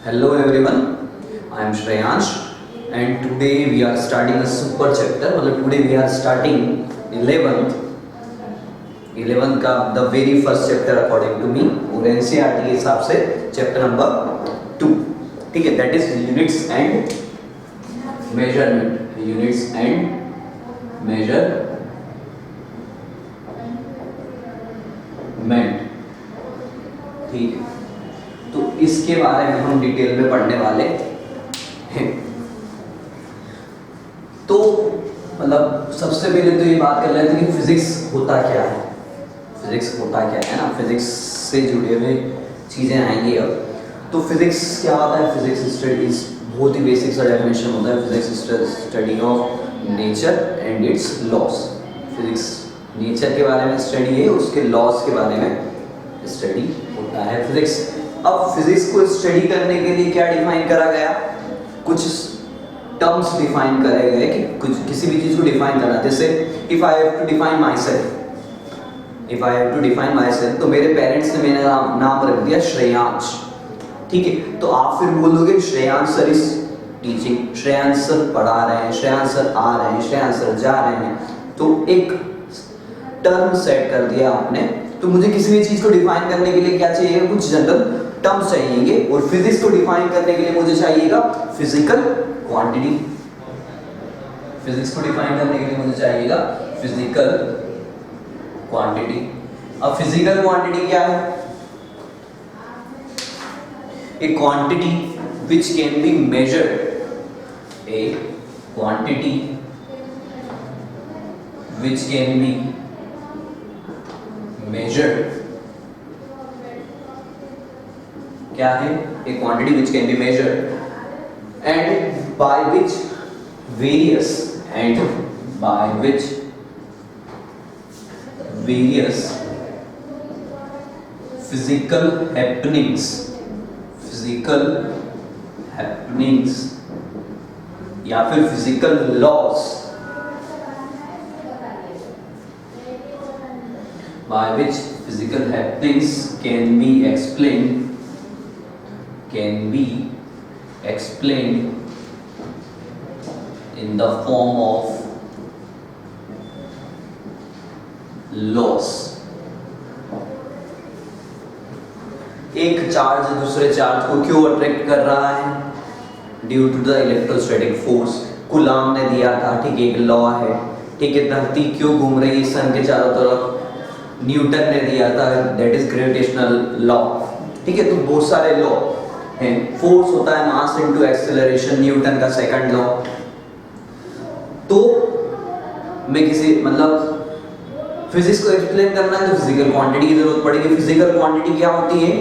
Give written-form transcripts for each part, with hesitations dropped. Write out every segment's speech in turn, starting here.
Hello everyone, I am Shreyansh and today we are starting a super chapter. मतलब today we are starting 11th का the very first chapter according to me और NCERT के हिसाब से chapter number 2. ठीक है, that is units and measurement. Units and measurement. ठीक है, तो इसके बारे में हम डिटेल में पढ़ने वाले हैं। तो मतलब सबसे पहले तो ये बात कर लेते हैं कि फिजिक्स होता क्या है। फिजिक्स होता क्या है ना, फिजिक्स से जुड़े हुए चीज़ें आएंगी अब। तो फिजिक्स क्या होता है? फिजिक्स स्टडीज बहुत ही बेसिक सा डेफिनेशन होता है। Physics study of nature and it's loss. Physics nature के बारे में स्टडी है, उसके लॉस के बारे में स्टडी होता है फिजिक्स। अब फिजिक्स को स्टडी करने के लिए क्या डिफाइन करा गया? कुछ टर्म्स डिफाइन करे गए कि कुछ किसी भी चीज को डिफाइन करना। जैसे if I have to define myself, तो मेरे पेरेंट्स ने मेरा नाम रख दिया श्रेयांश। ठीक है, तो आप फिर बोलोगे Shreyansh sir is teaching, Shreyansh sir पढ़ा रहे हैं, श्रेयांश सर आ रहे हैं, श्रेयांश सर जा रहे हैं। तो एक टर्म सेट कर दिया आपने। तो मुझे किसी भी चीज को डिफाइन करने के लिए क्या चाहिए? कुछ जनरल टर्म्स चाहिएंगे। और फिजिक्स को डिफाइन करने के लिए मुझे चाहिएगा फिजिकल क्वांटिटी। फिजिक्स को डिफाइन करने के लिए मुझे चाहिएगा फिजिकल क्वांटिटी। अब फिजिकल क्वांटिटी क्या है? ए quantity which can be measured, a quantity which can be measured, क्या है? A quantity which can be measured and by which various physical happenings या फिर physical loss by which physical happenings can be explained in the form of laws। एक charge दूसरे charge को क्यों attract कर रहा है? Due to the electrostatic force. Coulomb ने दिया था, ठीक है, एक लॉ है। ठीक है, धरती क्यों घूम रही है सन के चारों तरफ? न्यूटन ने दिया था, दैट इज ग्रेविटेशनल लॉ। ठीक है, तो बहुत सारे लॉ हैं। फोर्स होता है मास इनटू एक्सेलरेशन, न्यूटन का सेकंड लॉ। तो मैं किसी मतलब फिजिक्स को एक्सप्लेन करना है तो फिजिकल क्वांटिटी की जरूरत पड़ेगी। फिजिकल क्वांटिटी क्या होती है?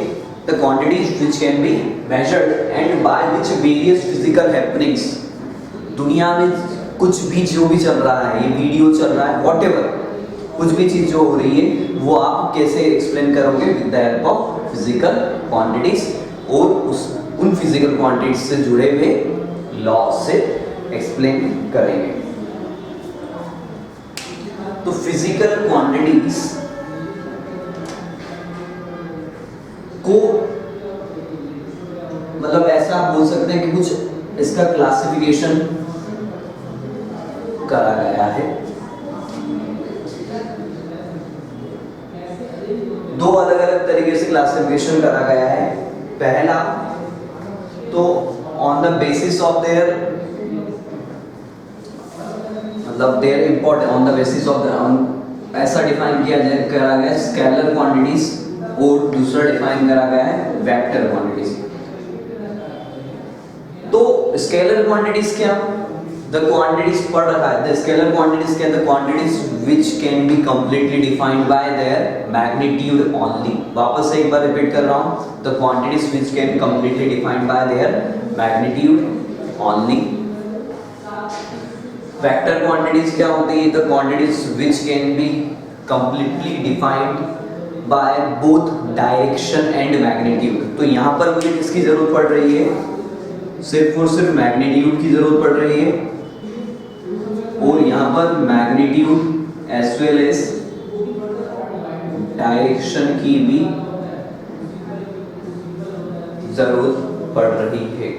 The quantities which can be measured and by which various physical happenings. दुनिया में कुछ भी जो भी चल रहा है, ये वीडियो चल रहा है, व्हाटएवर, कुछ भी चीज जो हो रही है वो आप कैसे एक्सप्लेन करोगे? With the help of physical quantities और उन फिजिकल क्वांटिटीज से जुड़े हुए लॉ से एक्सप्लेन करेंगे। तो फिजिकल क्वांटिटीज को मतलब ऐसा आप बोल सकते हैं कि कुछ इसका क्लासिफिकेशन करा गया है। दो अलग अलग तरीके से क्लासिफिकेशन करा गया है। पहला तो on the basis of their मतलब their important, on the basis of ऐसा डिफाइन करा गया है स्केलर क्वांटिटीज और दूसरा डिफाइन करा गया है वेक्टर क्वांटिटीज। तो स्केलर क्वांटिटीज क्या? द क्वांटिटीज पढ़ रखा है। द स्केलर क्वांटिटीज क्या? The quantities which can be completely defined by there magnitude only. वापस से एक बार रिपीट कर रहा हूं, the quantities which can completely defined by there magnitude only. Vector quantities क्या होती है? The quantities which can be completely defined by both direction and magnitude. तो यहाँ पर मुझे किसकी जरूरत पड़ रही है? सिर्फ और सिर्फ मैग्नीट्यूड की जरूरत पड़ रही है और यहाँ पर magnitude as well as direction की भी जरूरत पड़ रही है।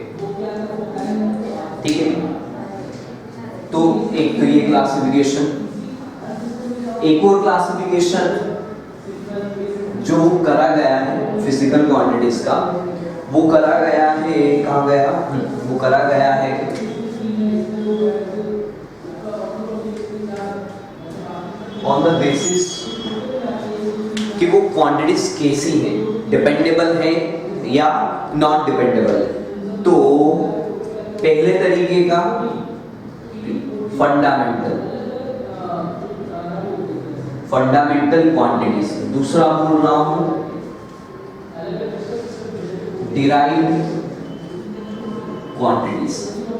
ठीक है, तो एक तो ये क्लासिफिकेशन। एक और क्लासिफिकेशन जो करा गया है फिजिकल क्वांटिटीज का, वो करा गया है, कहाँ गया, वो करा गया है ऑन द बेसिस कि वो क्वांटिटीज कैसी हैं, डिपेंडेबल है या नॉट डिपेंडेबल। तो पहले तरीके का फंडामेंटल क्वांटिटीज, दूसरा बोल रहा हूं डिराइव्ड क्वांटिटीज।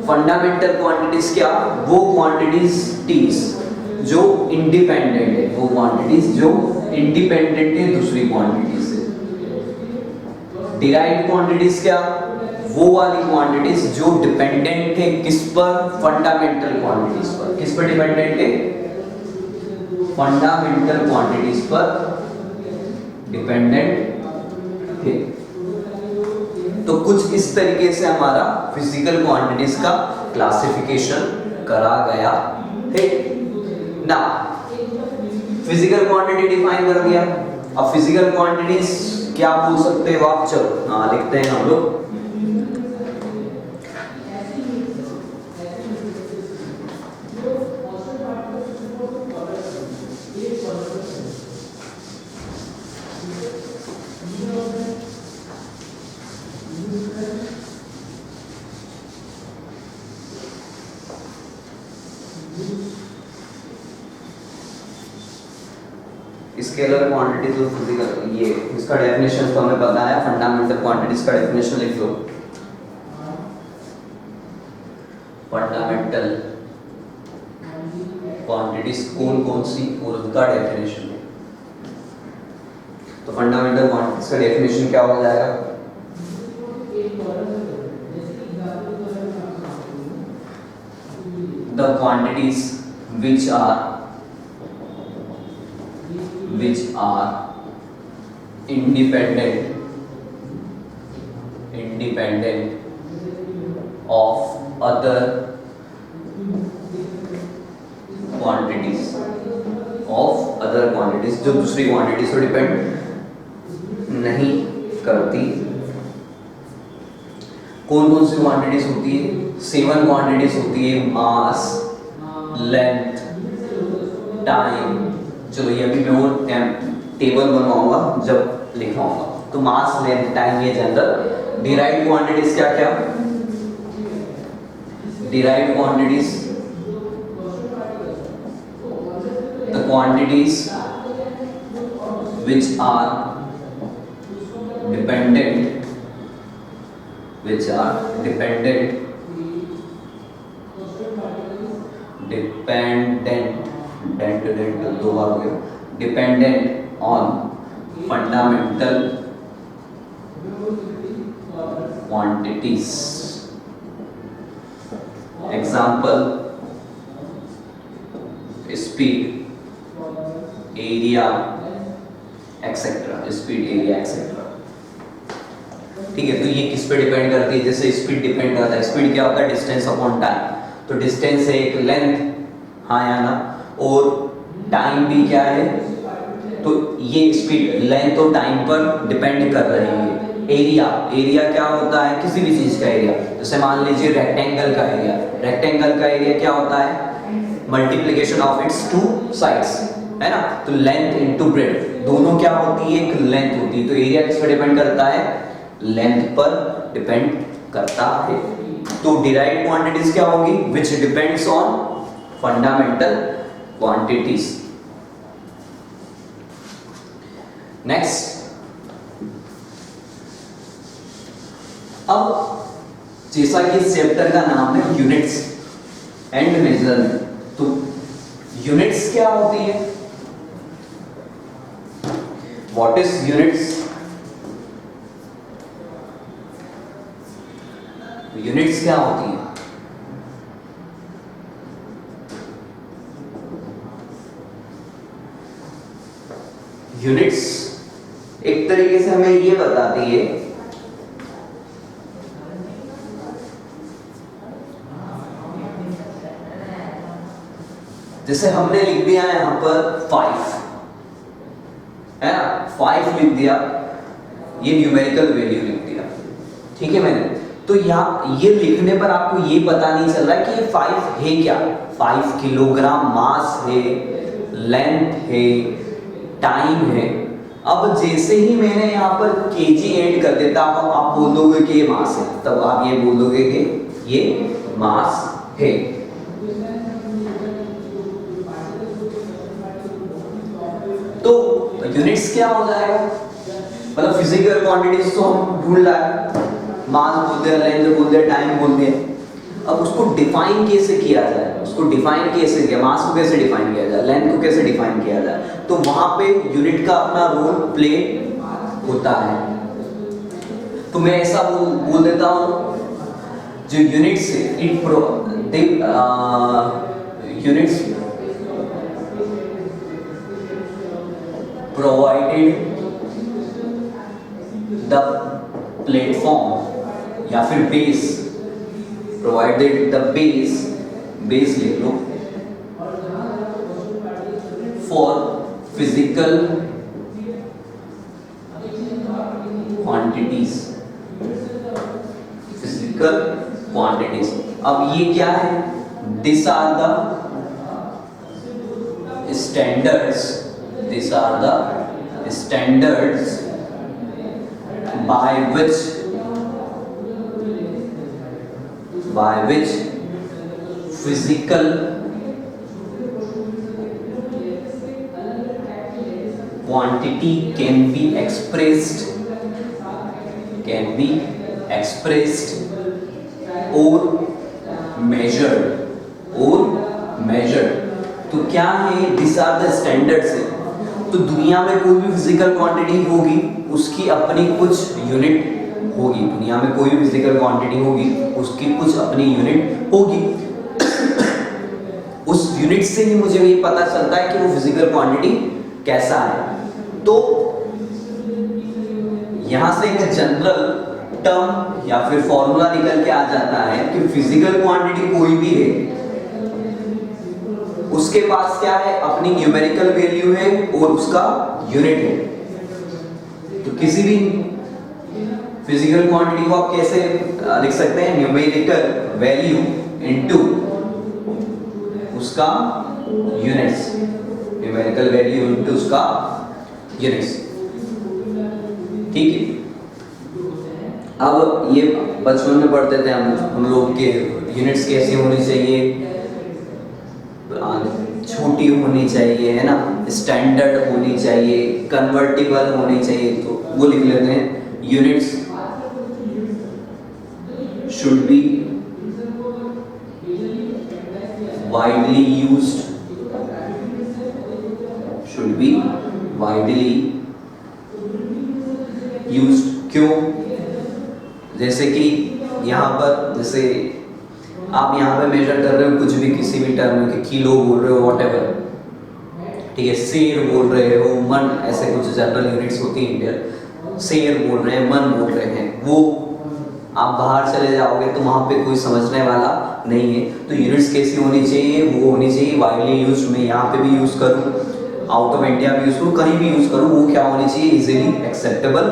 फंडामेंटल क्वांटिटीज क्या, वो क्वांटिटीज जो इंडिपेंडेंट है, वो क्वांटिटीज जो इंडिपेंडेंट है दूसरी क्वांटिटीज से। डिराइव्ड क्वांटिटीज क्या, वो वाली क्वांटिटीज जो डिपेंडेंट है किस पर, फंडामेंटल क्वांटिटीज पर। किस पर डिपेंडेंट है, फंडामेंटल क्वांटिटीज पर डिपेंडेंट है। तो कुछ इस तरीके से हमारा फिजिकल क्वांटिटीज का क्लासिफिकेशन करा गया है ना। फिजिकल क्वांटिटी डिफाइन कर दिया। अब फिजिकल क्वांटिटीज क्या बोल सकते हो आप, चलो हाँ लिखते हैं हम लोग। स्केलर क्वांटिटीज और फिजिकल, ये इसका डेफिनेशन तो हमें पता है। फंडामेंटल क्वांटिटीज का डेफिनेशन लिख लो। फंडामेंटल क्वांटिटीज कौन कौन सी और उनका डेफिनेशन है। तो फंडामेंटल क्वांटिटीज का डेफिनेशन क्या हो जाएगा, the quantities which are independent of other quantities, जो दूसरी क्वांटिटीज पर डिपेंड नहीं करती। कौन कौन सी क्वांटिटीज होती है, 7 क्वांटिटीज होती है, मास, लेंथ, टाइम। चलो ये अभी मैं वो टेबल बनवाऊंगा जब लिखवाऊंगा। तो मास, लेंथ, टाइम ये जनरल। डिराइव्ड क्वांटिटीज क्या क्या, derived quantities the quantities which are dependent दो बार हो गया, dependent on fundamental quantities. Example, speed, area etcetera, speed, area etcetera. ठीक है, तो ये किस पे डिपेंड करती है, जैसे स्पीड डिपेंड करता है, स्पीड क्या होता है, डिस्टेंस अपॉन टाइम। तो डिस्टेंस है एक, लेंथ हाँ या ना, और टाइम भी क्या है, तो ये स्पीड लेंथ और टाइम पर डिपेंड कर रही है। एरिया क्या होता है, किसी भी चीज का एरिया, जैसे मान लीजिए रेक्टेंगल का एरिया क्या होता है, multiplication of its two sides, है ना। तो लेंथ इनटू ब्रेड्थ दोनों क्या होती है, एक लेंथ होती है। तो एरिया किस पर डिपेंड करता है, लेंथ पर डिपेंड करता है। तो डिराइव्ड क्वांटिटीज क्या होगी, which depends on fundamental quantities. Next, अब जैसा कि इस चैप्टर का नाम है यूनिट्स एंड मेजरमेंट, तो यूनिट्स क्या होती है, व्हाट इज यूनिट्स। यूनिट्स क्या होती है, यूनिट्स एक तरीके से हमें ये बताती है जैसे हमने लिख दिया है यहाँ पर 5 है ना, 5 लिख दिया, ये न्यूमेरिकल वैल्यू लिख दिया, ठीक है मैंने। तो यहाँ ये लिखने पर आपको ये पता नहीं चल रहा है कि ये 5 है क्या। 5 किलोग्राम मास है, लेंथ है, टाइम है। अब जैसे ही मैंने यहाँ पर केजी ऐड कर देता हूं, आप बोल दोगे कि ये मास है, तब आप ये बोल दोगे कि ये मास है। तो यूनिट्स क्या हो जाएगा, मतलब फिजिकल क्वांटिटीज तो हम ढूंढ रहा है, मास बोल दिया, लेंथ बोल दिया, टाइम बोल दिया। अब उसको डिफाइन कैसे किया जाए, उसको डिफाइन कैसे किया, मास को कैसे डिफाइन किया जाए, लेंथ को कैसे डिफाइन किया जाए, तो वहां पे यूनिट का अपना रोल प्ले होता है। तो मैं ऐसा बोल देता हूं, जो units units provided the platform या फिर बेस, प्रोवाइडेड द बेस लिख लो, for physical quantities, physical quantities. अब ये क्या है, this are the standards, this are the standards by which physical quantity can be expressed or measured। तो क्या है, दिस आर द स्टैंडर्ड्स है। तो दुनिया में कोई भी फिजिकल क्वांटिटी होगी, उसकी अपनी कुछ यूनिट होगी। दुनिया में कोई भी फिजिकल क्वांटिटी होगी, उसकी कुछ अपनी यूनिट होगी। उस यूनिट से ही मुझे ये पता चलता है कि वो फिजिकल क्वांटिटी कैसा है। तो यहां से एक जनरल टर्म या फिर फॉर्मूला निकल के आ जाता है कि फिजिकल क्वांटिटी कोई भी है, उसके पास क्या है, अपनी न्यूमेरिकल वैल्यू है और उसका यूनिट है। तो किसी भी फिजिकल क्वांटिटी को आप कैसे लिख सकते हैं, न्यूमेरिकल वैल्यू इनटू उसका यूनिट्स, न्यूमेरिकल वैल्यू इनटू उसका यूनिट्स, ठीक है। अब ये बचपन में पढ़ते थे हम लोग के यूनिट्स कैसे होनी चाहिए, छोटी होनी चाहिए, है ना, स्टैंडर्ड होनी चाहिए, कन्वर्टिबल होनी चाहिए। तो वो लिख लेते हैं, units should be widely used, should be widely used. क्यों, जैसे कि यहाँ पर, जैसे आप यहाँ पे मेजर कर रहे हो कुछ भी, किसी भी टर्म के, किलो बोल रहे हो, व्हाटएवर, ठीक है, शेर बोल रहे हो, मन, ऐसे कुछ जनरल यूनिट्स होती है इंडियन, शेर बोल रहे हैं, मन बोल रहे हैं, वो आप बाहर चले जाओगे तो वहाँ पे कोई समझने वाला नहीं है। तो यूनिट्स कैसी होनी चाहिए, वो होनी चाहिए वाइडली यूज। मैं यहाँ पे भी यूज करूँ, आउट ऑफ इंडिया भी यूज करूँ, कहीं भी यूज करूँ, वो क्या होनी चाहिए, इजीली एक्सेप्टेबल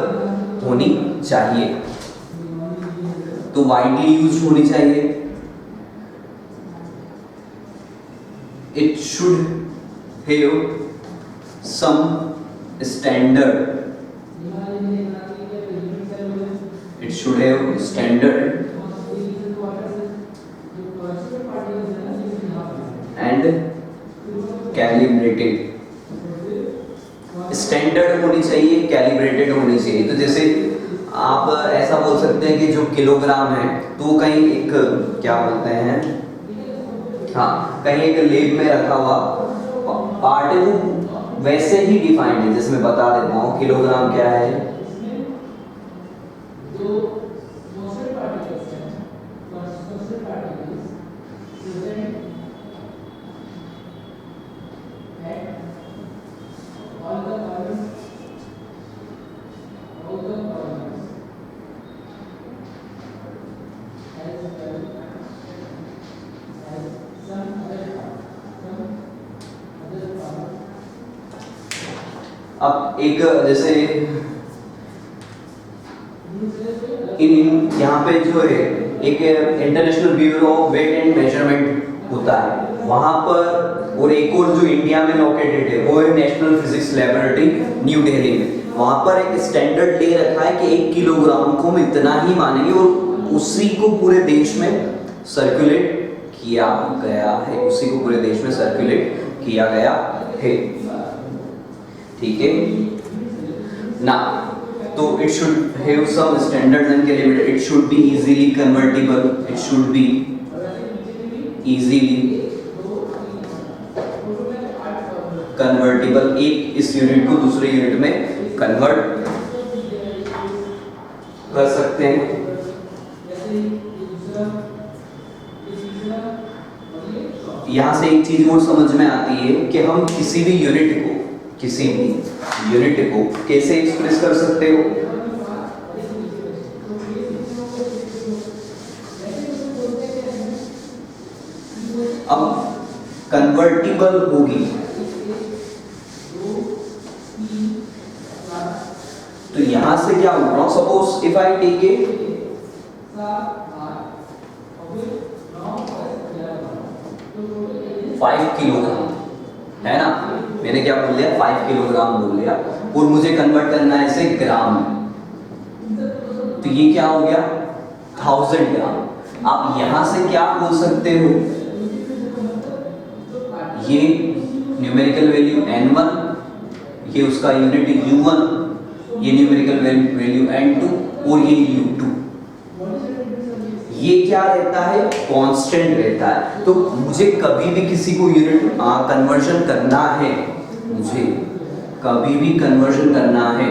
होनी चाहिए। तो वाइडली यूज होनी चाहिए। It should have some standard. It should have standard and calibrated. Standard होनी चाहिए, कैलिब्रेटेड होनी चाहिए। तो जैसे आप ऐसा बोल सकते हैं कि जो किलोग्राम है, तो कहीं एक क्या बोलते हैं, हाँ, कहीं एक लेब में रखा हुआ पार्ट है, वो वैसे ही डिफाइंड है। जैसे मैं बता देता हूँ, किलोग्राम क्या है, अब एक जैसे इन यहाँ पे जो है एक international bureau of weight and measurement होता है वहां पर, और एक और जो इंडिया में लोकेटेड है वो है national physics laboratory new Delhi में। वहां पर एक स्टैंडर्ड ले रखा है कि 1 किलोग्राम को हम इतना ही मानेंगे, और उसी को पूरे देश में सर्कुलेट किया गया है, उसी को पूरे देश में सर्कुलेट किया गया है। ठीक है ना, तो it should have some standards and calibrated. It should be easily convertible. It should be easily convertible. एक इस यूनिट को दूसरे यूनिट में कन्वर्ट कर सकते हैं। यहां से एक चीज और समझ में आती है कि हम किसी भी यूनिट को कैसे एक्सप्रेस कर सकते हो। अब कन्वर्टिबल होगी तो यहां से क्या होगा, suppose if I take a 5 kilogram, है ना, मैंने क्या बोल लिया 5 किलोग्राम बोल लिया, और मुझे कन्वर्ट करना है इसे ग्राम में, तो ये क्या हो गया 1000 ग्राम। आप यहां से क्या बोल सकते हो, ये न्यूमेरिकल वैल्यू n1, ये उसका यूनिट u1, ये न्यूमेरिकल वैल्यू n2 और ये u2, ये क्या रहता है कांस्टेंट रहता है। तो मुझे कभी भी किसी को यूनिट कन्वर्जन करना है, मुझे कभी भी कन्वर्जन करना है,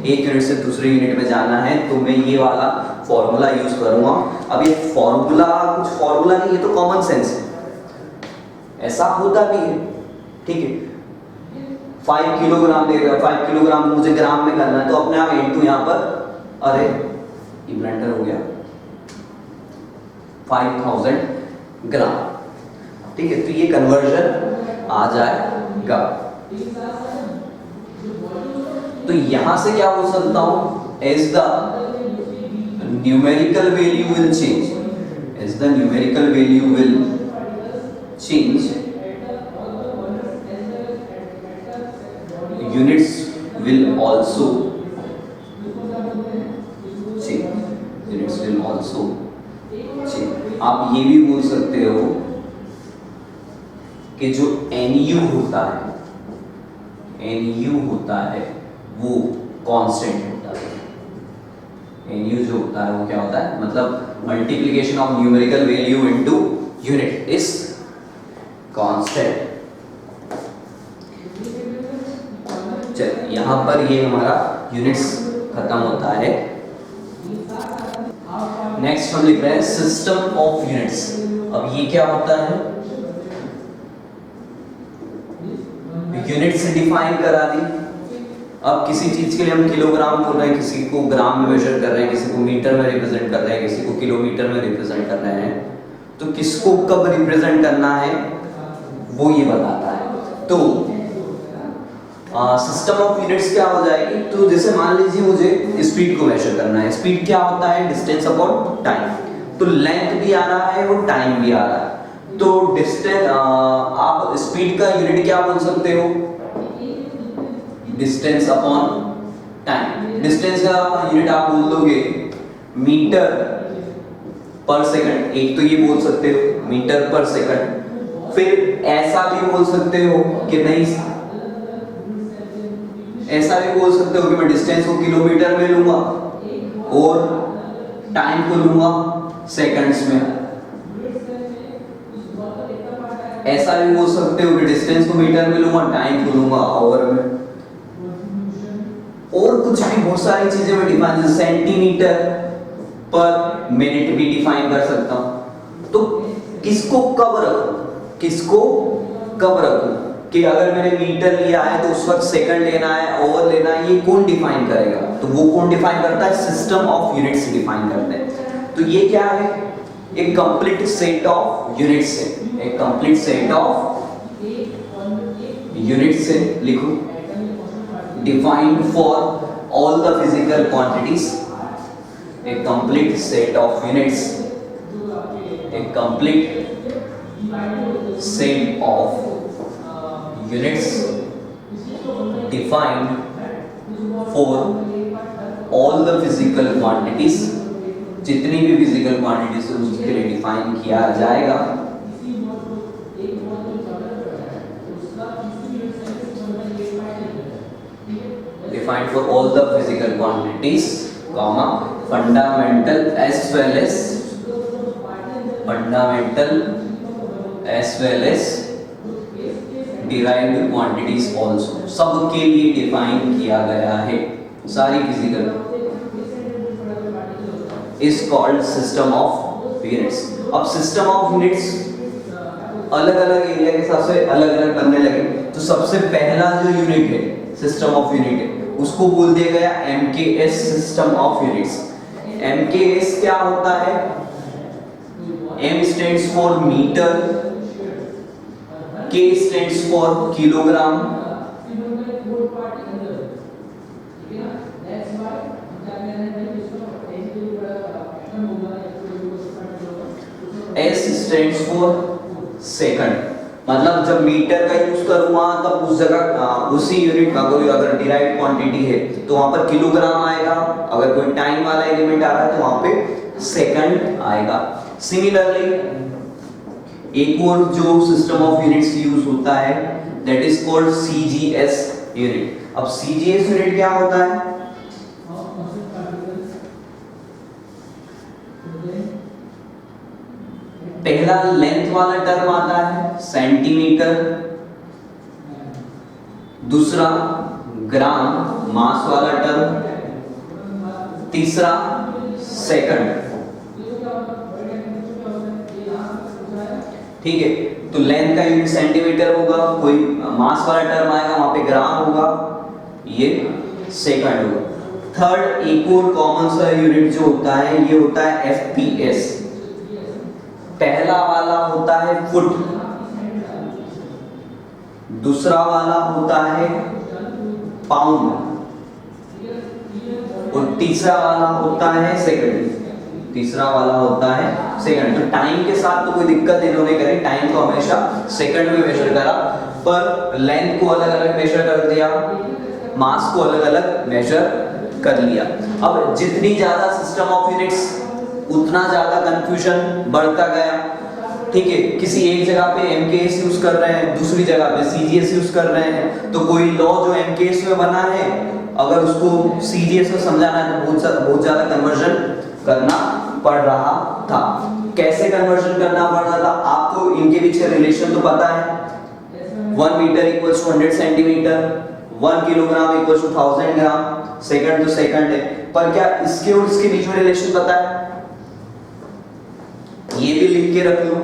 एक यूनिट से दूसरे यूनिट में जाना है, तो मैं ये वाला फॉर्मूला यूज करूंगा। अब ये फॉर्मूला कुछ फॉर्मूला नहीं, ये तो कॉमन सेंस है, ऐसा होता भी है। ठीक है, 5 किलोग्राम दे रहा, 5 किलोग्राम मुझे ग्राम में करना है, तो अपने आप इनटू यहाँ पर, अरे ये ब्लंडर हो गया, 5000 ग्राम। ठीक है, तो ये कन्वर्जन आ जाएगा। तो यहां से क्या बोल सकता हूं, as the numerical value will change, as the numerical value will change, units will also change, units will also change। आप ये भी बोल सकते हो कि जो NU होता है वो कांस्टेंट होता है। NU जो होता है वो क्या होता है, मतलब multiplication of numerical value into unit is constant. चल यहाँ पर ये हमारा यूनिट्स खत्म होता है। नेक्स्ट हम लिख रहे हैं सिस्टम ऑफ यूनिट्स। अब ये क्या होता है, यूनिट्स डिफाइन करा दी। अब किसी चीज के लिए हम किलोग्राम बोल रहे हैं, किसी को ग्राम में मेजर कर रहे हैं, किसी को मीटर में रिप्रेजेंट कर रहे हैं, किसी को किलोमीटर में रिप्रेजेंट कर रहे हैं, तो किसको कब रिप्रेजेंट करना है वो ये बताता है। तो सिस्टम ऑफ यूनिट्स क्या हो जाएगी, तो जैसे मान लीजिए मुझे स्पीड को मेजर करना है। स्पीड क्या होता है, डिस्टेंस अपॉन टाइम। तो लेंथ भी आ रहा है और टाइम भी आ रहा है। तो डिस्टेंस, आप स्पीड का यूनिट क्या बोल सकते हो, डिस्टेंस अपॉन टाइम। डिस्टेंस का यूनिट आप बोल दोगे मीटर पर सेकंड, एक तो ये बोल सकते हो मीटर पर सेकंड। फिर ऐसा भी बोल सकते हो कि नहीं, ऐसा भी बोल सकते हो कि मैं डिस्टेंस को किलोमीटर में लूंगा और टाइम को लूंगा सेकंड्स में। ऐसा भी बोल सकते हो कि डिस्टेंस को मीटर में लूंगा, टाइम को लूंगा आवर में। और कुछ भी बहुत सारी चीजें मैं डिफाइन, सेंटीमीटर पर मिनट भी डिफाइन कर सकता हूं। तो किसको कब रखूं कि अगर मैंने मीटर लिया है तो उस वक्त सेकंड लेना है, ओवर लेना है, ये कौन डिफाइन करेगा, तो वो कौन डिफाइन करता है, सिस्टम ऑफ यूनिट्स डिफाइन करते हैं। तो ये क्या है, एक कंप्लीट सेट ऑफ यूनिट्स है, एक कंप्लीट सेट ऑफ यूनिट्स से लिखो defined for all the physical quantities, a complete set of units, a complete set of units defined for all the physical quantities, जितनी भी physical quantities है उसके लिए define किया जाएगा। Defined for all the physical quantities, comma, fundamental as well as derived quantities also, सबके लिए define किया गया है। सारी physical is called system of units। अब सिस्टम ऑफ यूनिट्स अलग अलग एरिया के हिसाब से अलग अलग बनने लगे। तो सबसे पहला जो यूनिट है सिस्टम ऑफ यूनिट है उसको बोल दिया गया MKS system of units. MKS क्या होता है? M stands for metre, K stands for kilogram, S stands for second. मतलब जब मीटर का यूज करूंगा तब उस जगह उसी यूनिट का कोई अगर डिराइव्ड क्वांटिटी है तो वहां पर किलोग्राम आएगा, अगर कोई टाइम वाला एलिमेंट आ रहा है तो वहां पे सेकंड आएगा। सिमिलरली एक और जो सिस्टम ऑफ यूनिट्स यूज होता है that is called CGS unit. अब CGS यूनिट क्या होता है? पहला लेंथ वाला टर्म आता है सेंटीमीटर, दूसरा ग्राम मास वाला टर्म, तीसरा सेकंड। ठीक है, तो लेंथ का यूनिट सेंटीमीटर होगा, कोई मास वाला टर्म आएगा वहां पे ग्राम होगा, ये सेकंड होगा। थर्ड एक और कॉमन सा यूनिट जो होता है ये होता है FPS। पहला वाला होता है फुट, दूसरा वाला होता है पाउंड और तीसरा वाला होता है सेकंड। तो टाइम के साथ तो कोई दिक्कत इन्होंने करी, टाइम को हमेशा सेकंड में मेजर करा, पर लेंथ को अलग अलग मेजर कर दिया, मास को अलग अलग मेजर कर लिया। अब जितनी ज्यादा सिस्टम ऑफ यूनिट्स उतना ज्यादा कंफ्यूजन बढ़ता गया। ठीक है, किसी एक जगह पे MKS यूज कर रहे हैं, दूसरी जगह पे CGS यूज कर रहे हैं, तो कोई लॉ जो MKS में बना है अगर उसको CGS में समझाना है तो बहुत ज्यादा कन्वर्जन करना पड़ रहा था। कैसे कन्वर्जन करना पड़ रहा था? आपको इनके बीच का रिलेशन तो पता है, 1 metre equals to 100 centimetre, 1 kilogram equals to 1000 gram, second तो सेकंड है, पर क्या इसके और इसके बीच में रिलेशन पता है? ये भी लिख के रख लो।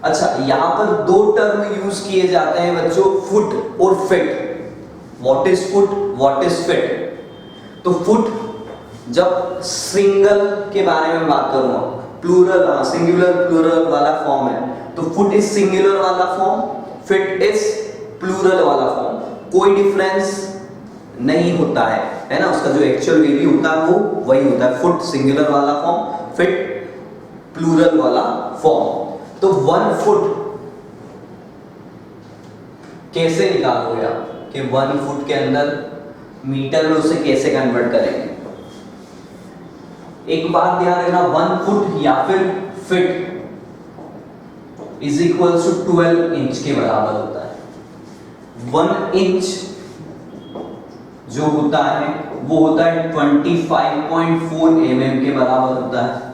अच्छा, यहां पर दो टर्म यूज किए जाते हैं बच्चों, फुट और fit. What is foot, what is fit? तो फुट जब सिंगल के बारे में बात करूंगा, प्लूरल सिंगुलर प्लूरल वाला फॉर्म है, तो फुट इज सिंगुलर वाला फॉर्म, फिट इज प्लूरल वाला फॉर्म। कोई डिफरेंस नहीं होता है ना, उसका जो एक्चुअल वैल्यू होता है वो वही होता है। फुट सिंगुलर वाला फॉर्म, फिट प्लूरल वाला फॉर्म। तो 1 फुट कैसे निकालोगे आप कि 1 फुट के अंदर मीटर में उसे कैसे कन्वर्ट करेंगे? एक बात ध्यान रखना, 1 फुट या फिर feet is equal to 12 inch के बराबर होता है। 1 इंच जो होता है वो होता है 25.4 mm के बराबर होता है।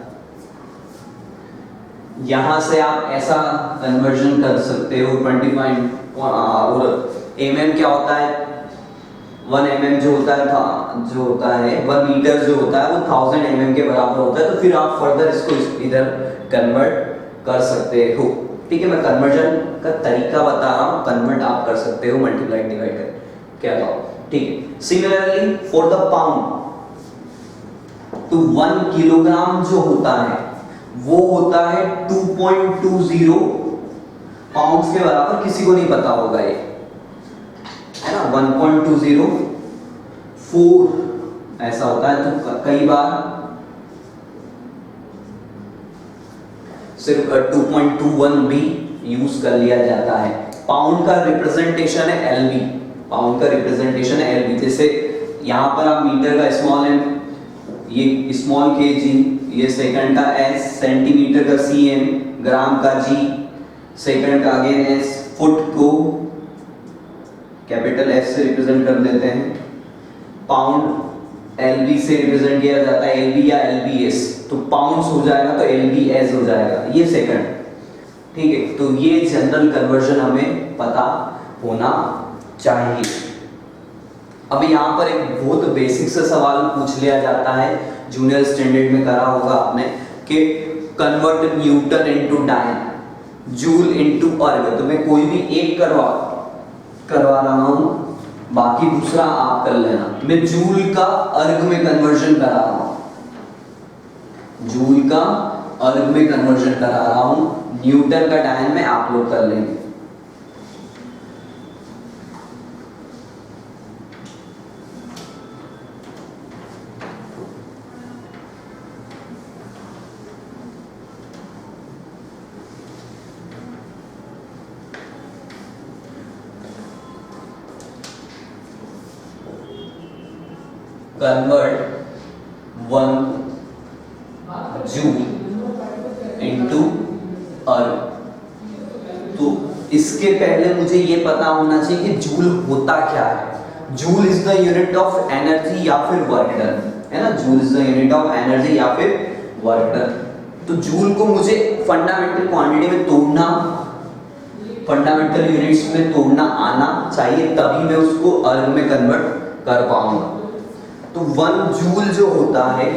यहां से आप ऐसा कन्वर्जन कर सकते हो 25 और mm क्या होता है, 1 mm जो होता है 1 मीटर जो होता है वो 1000 mm के बराबर होता है। तो फिर आप फर्दर इसको इधर कन्वर्ट कर सकते हो। ठीक है, मैं कन्वर्जन का तरीका बता रहा हूं, कन्वर्ट आप कर सकते हो मल्टीप्लाई डिवाइड कर क्या था। ठीक है, सिमिलरली फॉर द पाउंड, तो 1 किलोग्राम जो होता है वो होता है 2.20 पाउंड्स के बराबर। किसी को नहीं पता होगा ये, है ना, 1.20 4 ऐसा होता है, तो कई बार सिर्फ 2.21 भी यूज कर लिया जाता है। पाउंड का रिप्रेजेंटेशन है एलबी, पाउंड का रिप्रेजेंटेशन है एलबी। जैसे यहाँ पर आप मीटर का स्मॉल एम, ये स्मॉल केजी, ये सेकंड का एस, सेंटीमीटर का सीएम, ग्राम का जी, सेकंड का अगेन एस, फुट को कैपिटल एफ से रिप्रेजेंट कर देते हैं, पाउंड एलबी से रिप्रेजेंट किया जाता है, एलबी या एलबीएस, तो पाउंड्स हो जाएगा तो एलबीएस हो जाएगा, ये सेकंड। ठीक है, तो ये जनरल कन्वर्जन हमें पता होना चाहिए। अब यहाँ पर एक बहुत बेसिक सा सवाल पूछ लिया जाता है, जूनियर स्टैंडर्ड में करा होगा आपने, कि कन्वर्ट न्यूटन इनटू डायन, जूल इनटू अर्ग। तो मैं कोई भी एक करवा रहा हूं, बाकी दूसरा आप कर लेना। मैं जूल का अर्ग में कन्वर्जन करा रहा हूं, जूल का अर्ग में कन्वर्जन करा रहा हूं, न्यूटन का डायन में आप लोग कर लेंगे। कन्वर्ट 1 जूल इनटू अर्ग। तो इसके पहले मुझे ये पता होना चाहिए कि जूल होता क्या है। Joule is the unit of energy या फिर वर्क डन, है ना, joule is the unit of energy या फिर वर्क डन। तो जूल को मुझे फंडामेंटल क्वांटिटी में तोड़ना, फंडामेंटल यूनिट्स में तोड़ना आना चाहिए, तभी मैं उसको अर्ग में कन्वर्ट कर पाऊंगा। तो 1 जूल जो होता है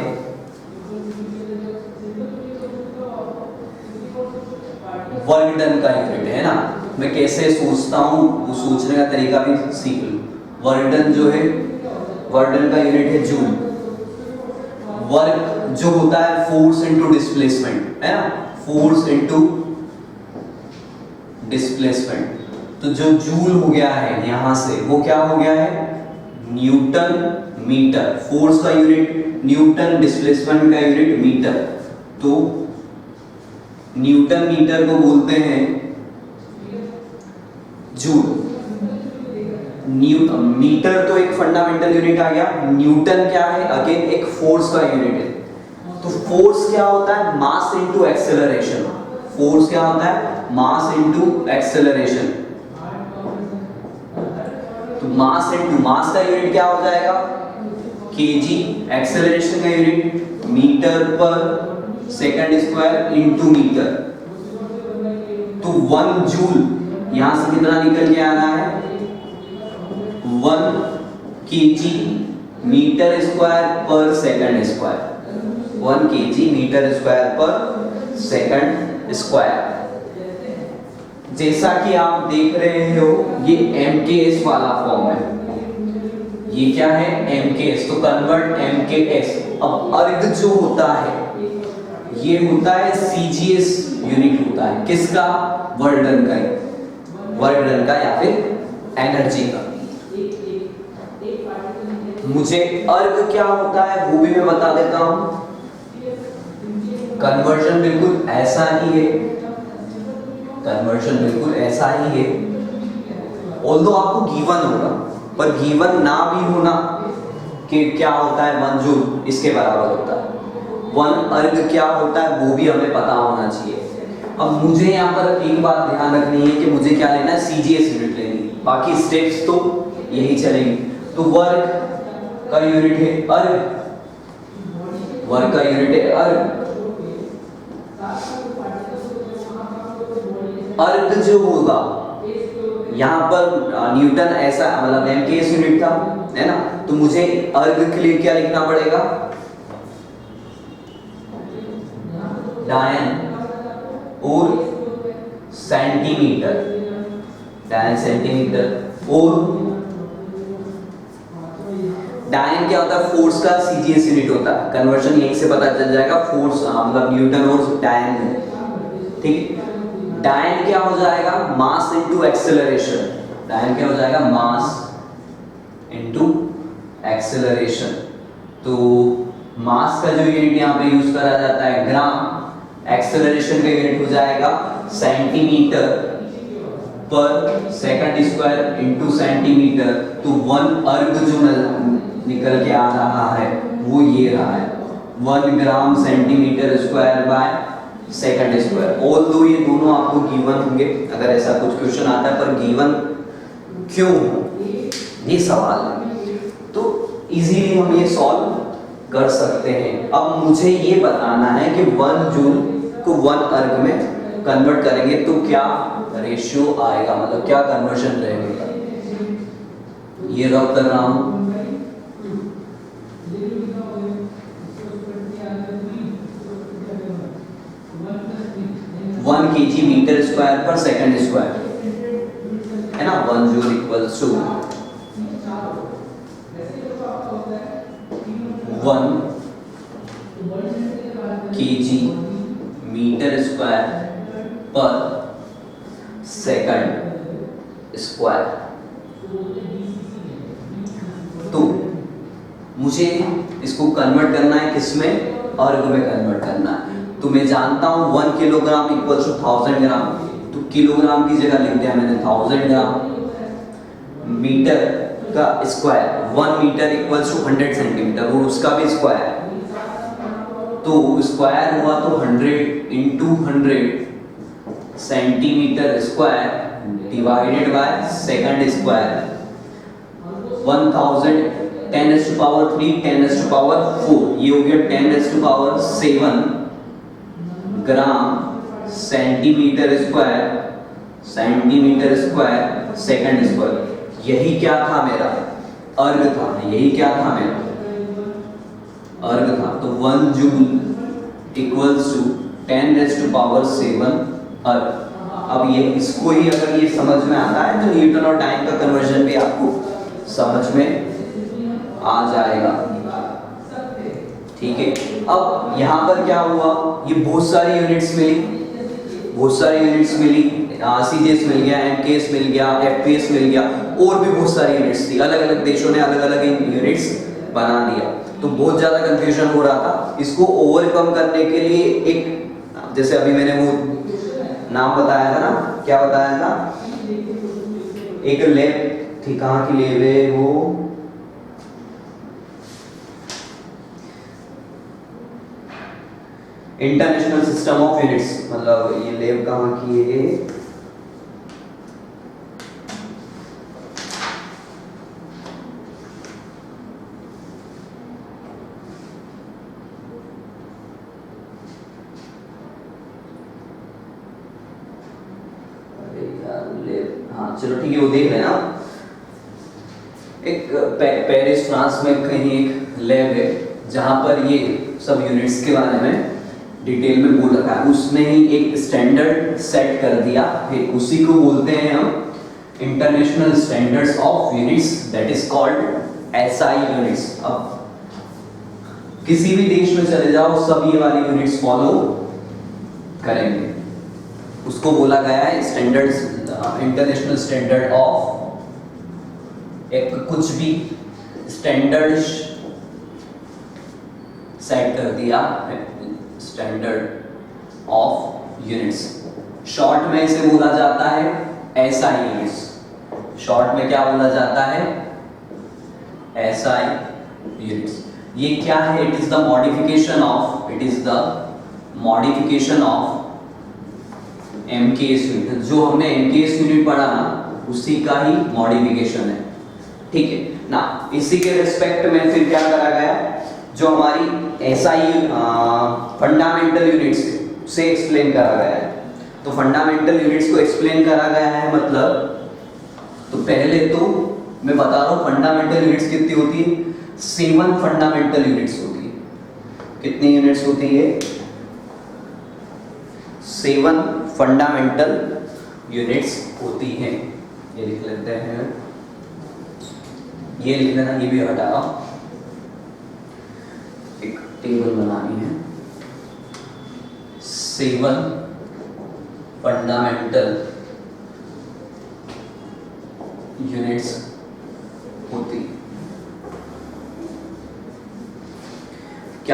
वर्क डन का यूनिट है ना। मैं कैसे सोचता हूं वो सोचने का तरीका भी सीख लो। वर्क डन जो है, वर्क डन का यूनिट है जूल। वर्क जो होता है फोर्स इनटू डिस्प्लेसमेंट, है ना, फोर्स इनटू डिस्प्लेसमेंट। तो जो जूल हो गया है यहां से, वो क्या हो गया है, न्यूटन मीटर। फोर्स का यूनिट न्यूटन, डिस्प्लेसमेंट का यूनिट मीटर। तो न्यूटन मीटर को बोलते हैं जूल। मीटर तो एक फंडामेंटल यूनिट आ गया, न्यूटन क्या है, अगेन एक फोर्स का यूनिट है। तो फोर्स क्या होता है, मास इनटू एक्सेलरेशन। फोर्स क्या होता है, मास इनटू एक्सेलरेशन। तो मास इनटू मास का यूनिट क्या हो जाएगा, केजी, एक्सेलरेशन का यूनिट मीटर पर सेकंड स्क्वायर इनटू मीटर। तो 1 जूल यहां से कितना निकल के आ रहा है, 1 केजी मीटर स्क्वायर पर second square, 1 KG metre square पर सेकंड स्क्वायर। जैसा कि आप देख रहे हो ये एमकेएस वाला फॉर्म है, ये क्या है, एमकेएस। तो कन्वर्ट एमकेएस। अब अर्ग जो होता है ये होता है सीजीएस यूनिट होता है, किसका, वर्क डन का, वर्क डन का या फिर एनर्जी का। मुझे अर्ग क्या होता है वो भी मैं बता देता हूं। कन्वर्जन बिल्कुल ऐसा ही है, कन्वर्जन बिल्कुल ऐसा ही है, ऑल्दो आपको गिवन होगा, पर गिवन ना भी होना कि क्या होता है 1 जूल इसके बराबर होता है, 1 अर्ग क्या होता है वो भी हमें पता होना चाहिए। अब मुझे यहाँ पर एक बात ध्यान रखनी है कि मुझे क्या लेना है, सीजीएस यूनिट लेनी है, बाकी स्टेप्स तो यही चलेगी। तो वर्क का यूनिट है अर्ग, वर्क का यूनिट है अर्ग। अर्ग जो होगा यहाँ पर न्यूटन ऐसा मतलब एमकेएस यूनिट था, है ना, तो मुझे अर्ग के लिए क्या लिखना पड़ेगा, डायन और सेंटीमीटर, डायन सेंटीमीटर। और डायन क्या होता है, फोर्स का सीजीएस यूनिट होता है। कन्वर्जन यहीं से पता चल जाएगा, फोर्स मतलब न्यूटन और डायन, ठीक। डायन क्या हो जाएगा, मास इनटू एक्सेलरेशन। डायन क्या हो जाएगा, मास इनटू एक्सेलरेशन। तो मास का जो यूनिट यहाँ पे यूज करा जाता है ग्राम, एक्सेलरेशन का यूनिट हो जाएगा सेंटीमीटर पर सेकंड स्क्वायर इनटू सेंटीमीटर। तो 1 अर्ग जो निकल के आ रहा है वो ये रहा है 1 ग्राम centimetre square by second square. All दो ये दोनों आपको गिवन होंगे अगर ऐसा कुछ क्वेश्चन आता है, पर गिवन क्यों ये सवाल है। तो इजीली हम ये सॉल्व कर सकते हैं। अब मुझे ये बताना है कि 1 जूल को 1 अर्ग में कन्वर्ट करेंगे तो क्या रेशियो आएगा, मतलब क्या कन्वर्जन रहेगा। ये रब कर रहा हूं 1 kg मीटर स्क्वायर पर सेकंड स्क्वायर है ना। 1 joule equals to 1 kg metre square पर सेकंड स्क्वायर। तो मुझे इसको कन्वर्ट करना है किसमें, अर्ग में कन्वर्ट करना है। तो मैं जानता हूं 1 किलोग्राम इक्वल्स टू 1000 ग्राम, तो किलोग्राम की जगह लिख दिया मैंने 1000 ग्राम। मीटर का square 1 metre equals to 100 centimetre, वो उसका भी स्क्वायर, तो स्क्वायर हुआ तो 100 into 100 centimetre square divided by second square. 1000 10⁻³ 10⁻⁴, ये हो गया 10⁻⁷ gram centimetre square second square. यही क्या था मेरा अर्ग था, यही क्या था मेरा अर्ग था। तो 1 जूल इक्वल्स टू 10⁻⁷ अर्ग। अब ये इसको ही अगर ये समझ में आता है तो न्यूटन और टाइम का कन्वर्जन भी आपको समझ में आ जाएगा, ठीक है। अब यहाँ पर क्या हुआ, ये बहुत सारी यूनिट्स मिली, सीजीएस मिल गया, एमकेएस मिल गया, एफपीएस मिल गया, और भी बहुत सारी यूनिट्स थी। अलग अलग देशों ने अलग अलग यूनिट्स बना दिया, तो बहुत ज्यादा कंफ्यूजन हो रहा था। इसको ओवरकम करने के लिए एक, जैसे अभी मैंने वो नाम बताया था ना, क्या बताया था, एक लैब थी, कहाँ की लैब है वो, इंटरनेशनल सिस्टम ऑफ यूनिट्स, मतलब ये लैब कहाँ की है, हाँ चलो ठीक है, वो देख लेना। एक पेरिस फ्रांस में कहीं एक लैब है जहां पर ये सब यूनिट्स के बारे में डिटेल में बोल रखा है। उसने ही एक स्टैंडर्ड सेट कर दिया, फिर उसी को बोलते हैं हम international standards of units, that is called SI units. अब किसी भी देश में चले जाओ, सब ये वाली यूनिट्स फॉलो करेंगे। उसको बोला गया है स्टैंडर्ड्स, इंटरनेशनल स्टैंडर्ड ऑफ, एक कुछ भी स्टैंडर्ड सेट कर दिया, स्टैंडर्ड ऑफ यूनिट्स। शॉर्ट में इसे बोला जाता है एसआई यूनिट्स। शॉर्ट में क्या बोला जाता है, एसआई यूनिट्स। ये क्या है, it is the modification of MKS unit. जो हमने एमकेएस यूनिट पढ़ा ना, उसी का ही मॉडिफिकेशन है, ठीक है ना। इसी के रिस्पेक्ट में फिर क्या करा गया, जो हमारी एसआई फंडामेंटल यूनिट्स से एक्सप्लेन करा गया है। तो फंडामेंटल यूनिट्स को एक्सप्लेन करा गया है, मतलब तो पहले तो मैं बता रहा हूँ फंडामेंटल यूनिट्स कितनी होती है, 7 फंडामेंटल यूनिट्स होती है। कितनी यूनिट्स होती है, 7 फंडामेंटल यूनिट्स होती हैं। ये लिख लेते हैं, ये लिख लेना, ये भी हटा रहा हूं, एक टेबल बनानी है। 7 फंडामेंटल यूनिट्स होती।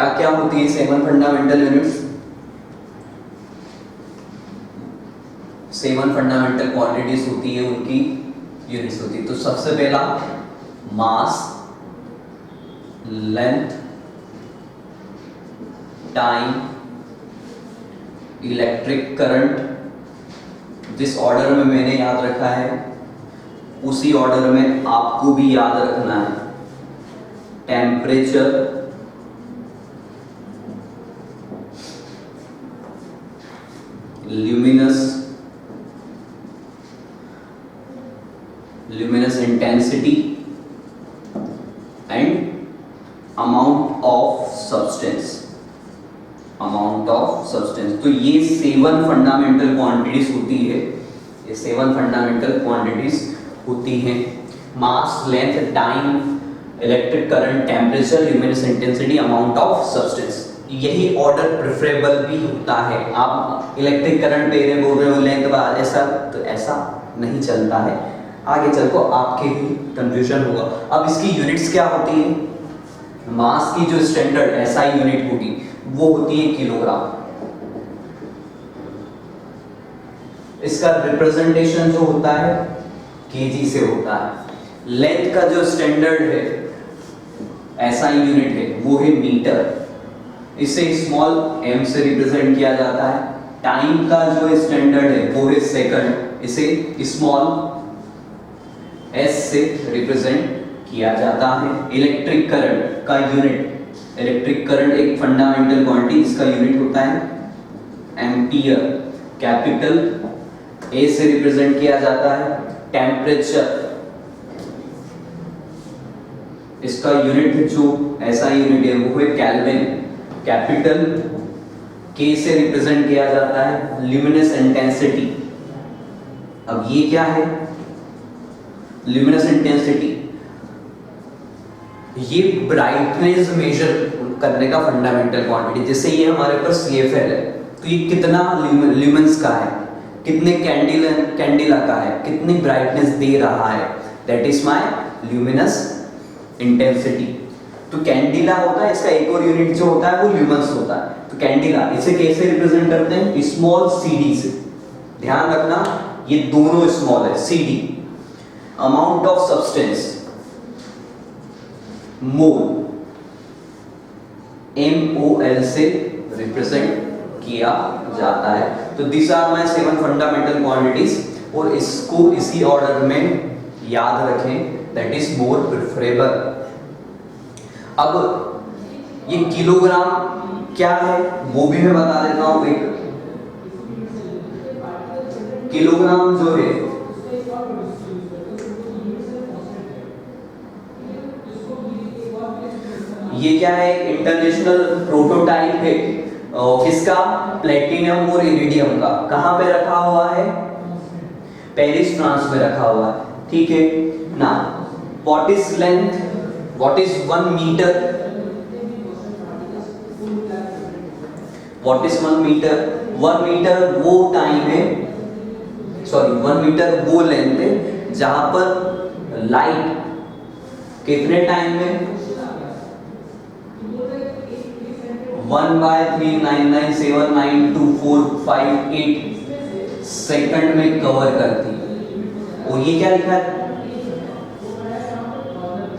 क्या क्या होती है 7 फंडामेंटल यूनिट्स? 7 फंडामेंटल क्वांटिटीज होती है, उनकी यूनिट्स होती है। तो सबसे पहला मास, लेंथ, टाइम, इलेक्ट्रिक करंट, जिस ऑर्डर में मैंने याद रखा है उसी ऑर्डर में आपको भी याद रखना है। Temperature, luminous intensity and amount of substance. तो ये 7 फंडामेंटल क्वांटिटीज होती है, ये 7 फंडामेंटल क्वांटिटीज होती हैं। Mass, length, time, electric current, temperature, luminous intensity, amount of substance. यही ऑर्डर प्रेफरेबल भी होता है। आप इलेक्ट्रिक करंट पे बोल रहे हो, लेंथ ऐसा, तो ऐसा नहीं चलता है। आगे चल को आपके ही कंफ्यूजन होगा। अब इसकी यूनिट्स क्या होती है? मास की जो स्टैंडर्ड एसआई यूनिट होगी वो होती है किलोग्राम। इसका रिप्रेजेंटेशन जो होता है केजी से होता है। लेंथ का जो स्टैंडर्ड है एसआई यूनिट है वो है मीटर, इसे स्मॉल m से रिप्रेजेंट किया जाता है। टाइम का जो स्टैंडर्ड है वो है सेकंड, इसे स्मॉल s से रिप्रेजेंट किया जाता है। इलेक्ट्रिक करंट का यूनिट, इलेक्ट्रिक करंट एक फंडामेंटल क्वांटिटी, इसका यूनिट होता है एम्पियर, कैपिटल A से रिप्रेजेंट किया जाता है। टेम्परेचर, इसका यूनिट जो ऐसा यूनिट है वो है केल्विन, कैपिटल K से रिप्रेजेंट किया जाता है। ल्यूमिनस इंटेंसिटी, अब ये क्या है? ल्यूमिनस इंटेंसिटी ये ब्राइटनेस मेजर करने का फंडामेंटल क्वांटिटी। जैसे ये हमारे पास CFL है, तो ये कितना ल्यूमेंस का है, कितने कैंडिला का है, कितनी ब्राइटनेस दे रहा है, that is my luminous intensity. तो कैंडिला होता है, इसका एक और यूनिट जो होता है वो ल्यूमेंस होता है। तो कैंडिला इसे कैसे रिप्रेजेंट करते हैं? स्मॉल CD से। ध्यान रखना ये दोनों स्मॉल है, CD। Amount of substance, mole, MOL से रिप्रेजेंट किया जाता है। तो this are my 7 fundamental quantities, और इसको इसी ऑर्डर में याद रखें, दैट इज मोर प्रेफरेबल। अब ये किलोग्राम क्या है वो भी मैं बता देता हूं। एक किलोग्राम जो है ये क्या है? इंटरनेशनल प्रोटोटाइप है किसका? प्लेटिनियम और इरिडियम का। कहां पे रखा हुआ है? पेरिस, फ्रांस में रखा हुआ है। ठीक है ना। What is length? What is 1 metre? What is 1 metre? 1 metre वो टाइम है, सॉरी 1 मीटर वो लेंथ है जहां पर लाइट कितने टाइम में 1/399792458 सेकंड में कवर करती है। और ये क्या लिखा है?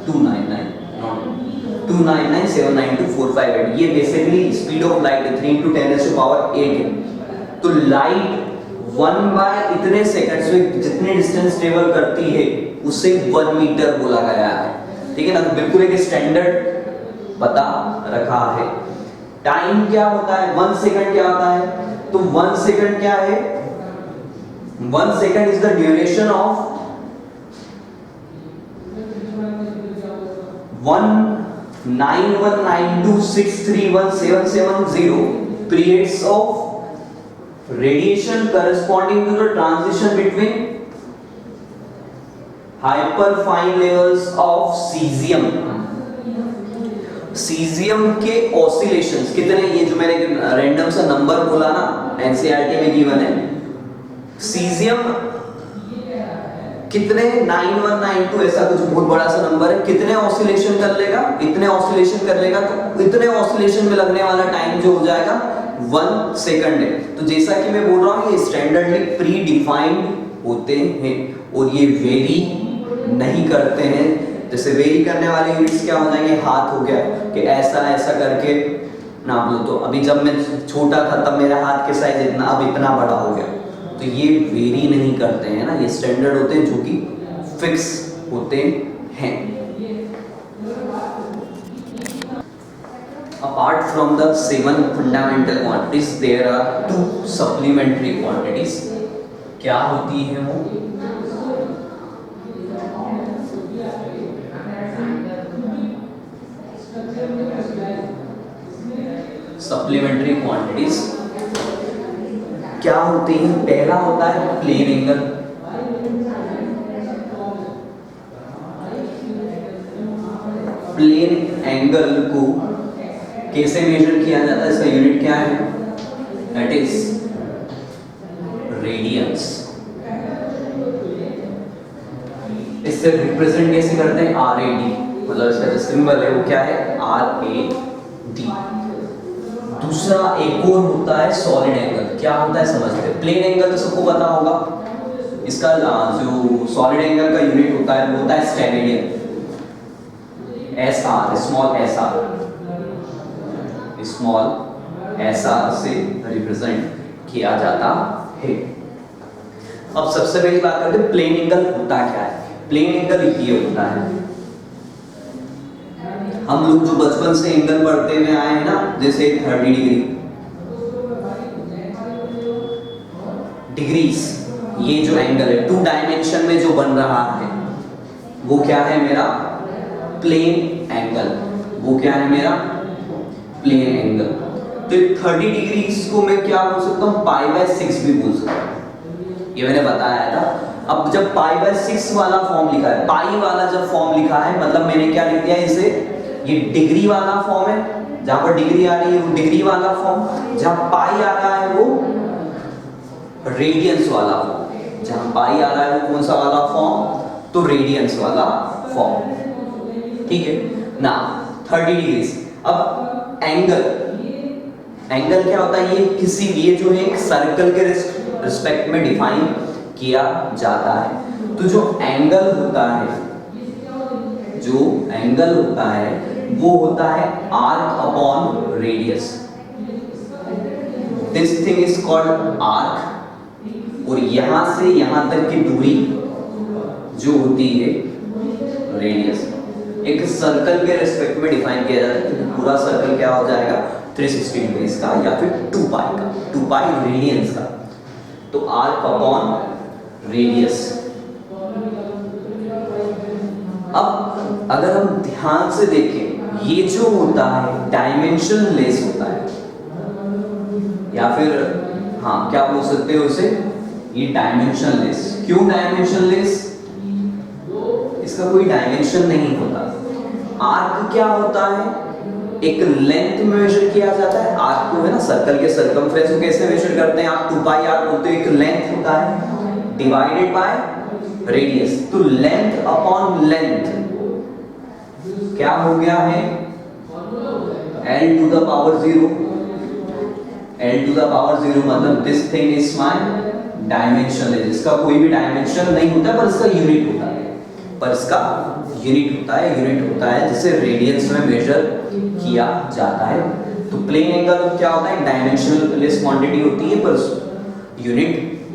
299792458। ये बेसिकली स्पीड ऑफ लाइट है, 3 × 10⁸ है। तो लाइट 1 इतने सेकंड्स में जितने डिस्टेंस ट्रेवल करती है उसे 1 मीटर बोला गया है। ठीक है ना। तो बिल्कुल एक स्टैंडर्ड बता रखा है। टाइम क्या होता है? 1 सेकंड क्या होता है? तो 1 सेकंड क्या है? 1 second is the duration of 19192631770 periods of radiation corresponding to the transition between hyperfine levels of cesium। Caesium के ऑसिलेशंस कितने? ये जो मैंने रैंडम सा नंबर बोला ना, एनसीईआरटी में गिवन है। सीजियम कितने 9192 ऐसा कुछ बहुत बड़ा सा नंबर है, कितने ऑसिलेशन कर लेगा, इतने ऑसिलेशन कर लेगा, तो इतने ऑसिलेशन में लगने वाला टाइम जो हो जाएगा 1 सेकंड है। तो जैसा कि मैं बोल रहा हूँ ये स्टैंडर्डली प्री डिफाइंड होते हैं और ये वेरी नहीं करते हैं। जैसे वेरी करने वाले यूनिट्स क्या हो जाएंगे, हाथ हो गया कि ऐसा ऐसा करके नाप लो, तो अभी जब मैं छोटा था तब मेरा हाथ के साइज इतना, अब इतना बड़ा हो गया, तो ये वेरी नहीं करते हैं ना, ये स्टैंडर्ड होते हैं जो कि फिक्स होते हैं। Apart from the 7 fundamental quantities, there are 2 supplementary quantities. क्या होती है वो? सप्लीमेंट्री क्वांटिटीज क्या होती है? पहला होता है प्लेन एंगल। प्लेन एंगल को कैसे मेजर किया जाता है, इसका यूनिट क्या है? That is radians. इससे रिप्रेजेंट कैसे करते हैं? RAD, मतलब इसका जो सिंबल है वो क्या है? RAD। दूसरा एक और होता है सॉलिड एंगल। क्या होता है समझते हैं? प्लेन एंगल तो सबको पता होगा, इसका जो सॉलिड एंगल का यूनिट होता है वो होता है स्टेरेडियन, SR, स्मॉल SR से रिप्रेजेंट किया जाता है। अब सबसे पहली बात करते हैं प्लेन एंगल होता क्या है। प्लेन एंगल ये होता है, हम लोग जो बचपन से एंगल पढ़ते हुए आए हैं ना, जैसे 30 डिग्रीज, ये जो एंगल है 2 डायमेंशन में जो बन रहा है वो क्या है? मेरा प्लेन एंगल। वो क्या है? मेरा प्लेन एंगल। तो 30 डिग्रीज को मैं क्या बोल सकता हूँ? π/6 भी बोल सकता हूँ, ये मैंने बताया था। अब जब π/6 वाला फॉर्म लिखा है, पाई वाला जब फॉर्म लिखा है, मतलब मैंने क्या लिख दिया इसे, ये डिग्री वाला फॉर्म है, जहां पर डिग्री आ रही है वो डिग्री वाला फॉर्म, जहां पाई आ रहा है वो रेडियंस वाला फॉर्म, जहां पाई आ रहा है वो कौन सा वाला फॉर्म? तो रेडियंस वाला फॉर्म। ठीक है ना, 30 डिग्री। अब एंगल क्या होता है? ये किसी, ये जो है एक सर्कल के रिस्पेक्ट में डिफाइन किया जाता है। तो जो एंगल होता है वो होता है arc upon radius. This thing is called arc, और यहां से यहां तक की दूरी जो होती है रेडियस। एक सर्कल के रेस्पेक्ट में डिफाइन किया जाता है, तो पूरा सर्कल क्या हो जाएगा? 360 डिग्री का या फिर 2 पाई का, 2 पाई रेडियंस का। तो आर्क अपॉन रेडियस। अब अगर हम ध्यान से देखें, ये जो होता है डायमेंशनलेस होता है, या फिर हाँ क्या बोल सकते हो उसे? ये डायमेंशनलेस। क्यों डायमेंशनलेस? इसका कोई डायमेंशन नहीं होता। आर्क क्या होता है? एक लेंथ में मेजर किया जाता है। आर्क को है ना, सर्कल के सर्कमफ्रेंस को कैसे मेजर करते हैं आप? 2 पाई आर्क बोलते हैं। एक लेंथ होता है डिवाइडेड बाय रेडियस। तो लेंथ अपॉन लेंथ क्या हो गया है? L to the power 0। L to the power 0 मतलब this thing is my dimension. इसका कोई भी डायमेंशन नहीं होता, पर इसका यूनिट होता है। यूनिट होता है जिसे रेडियंस में मेजर किया जाता है। तो प्लेन एंगल क्या होता है? डायमेंशनलेस क्वांटिटी होती है पर यूनिट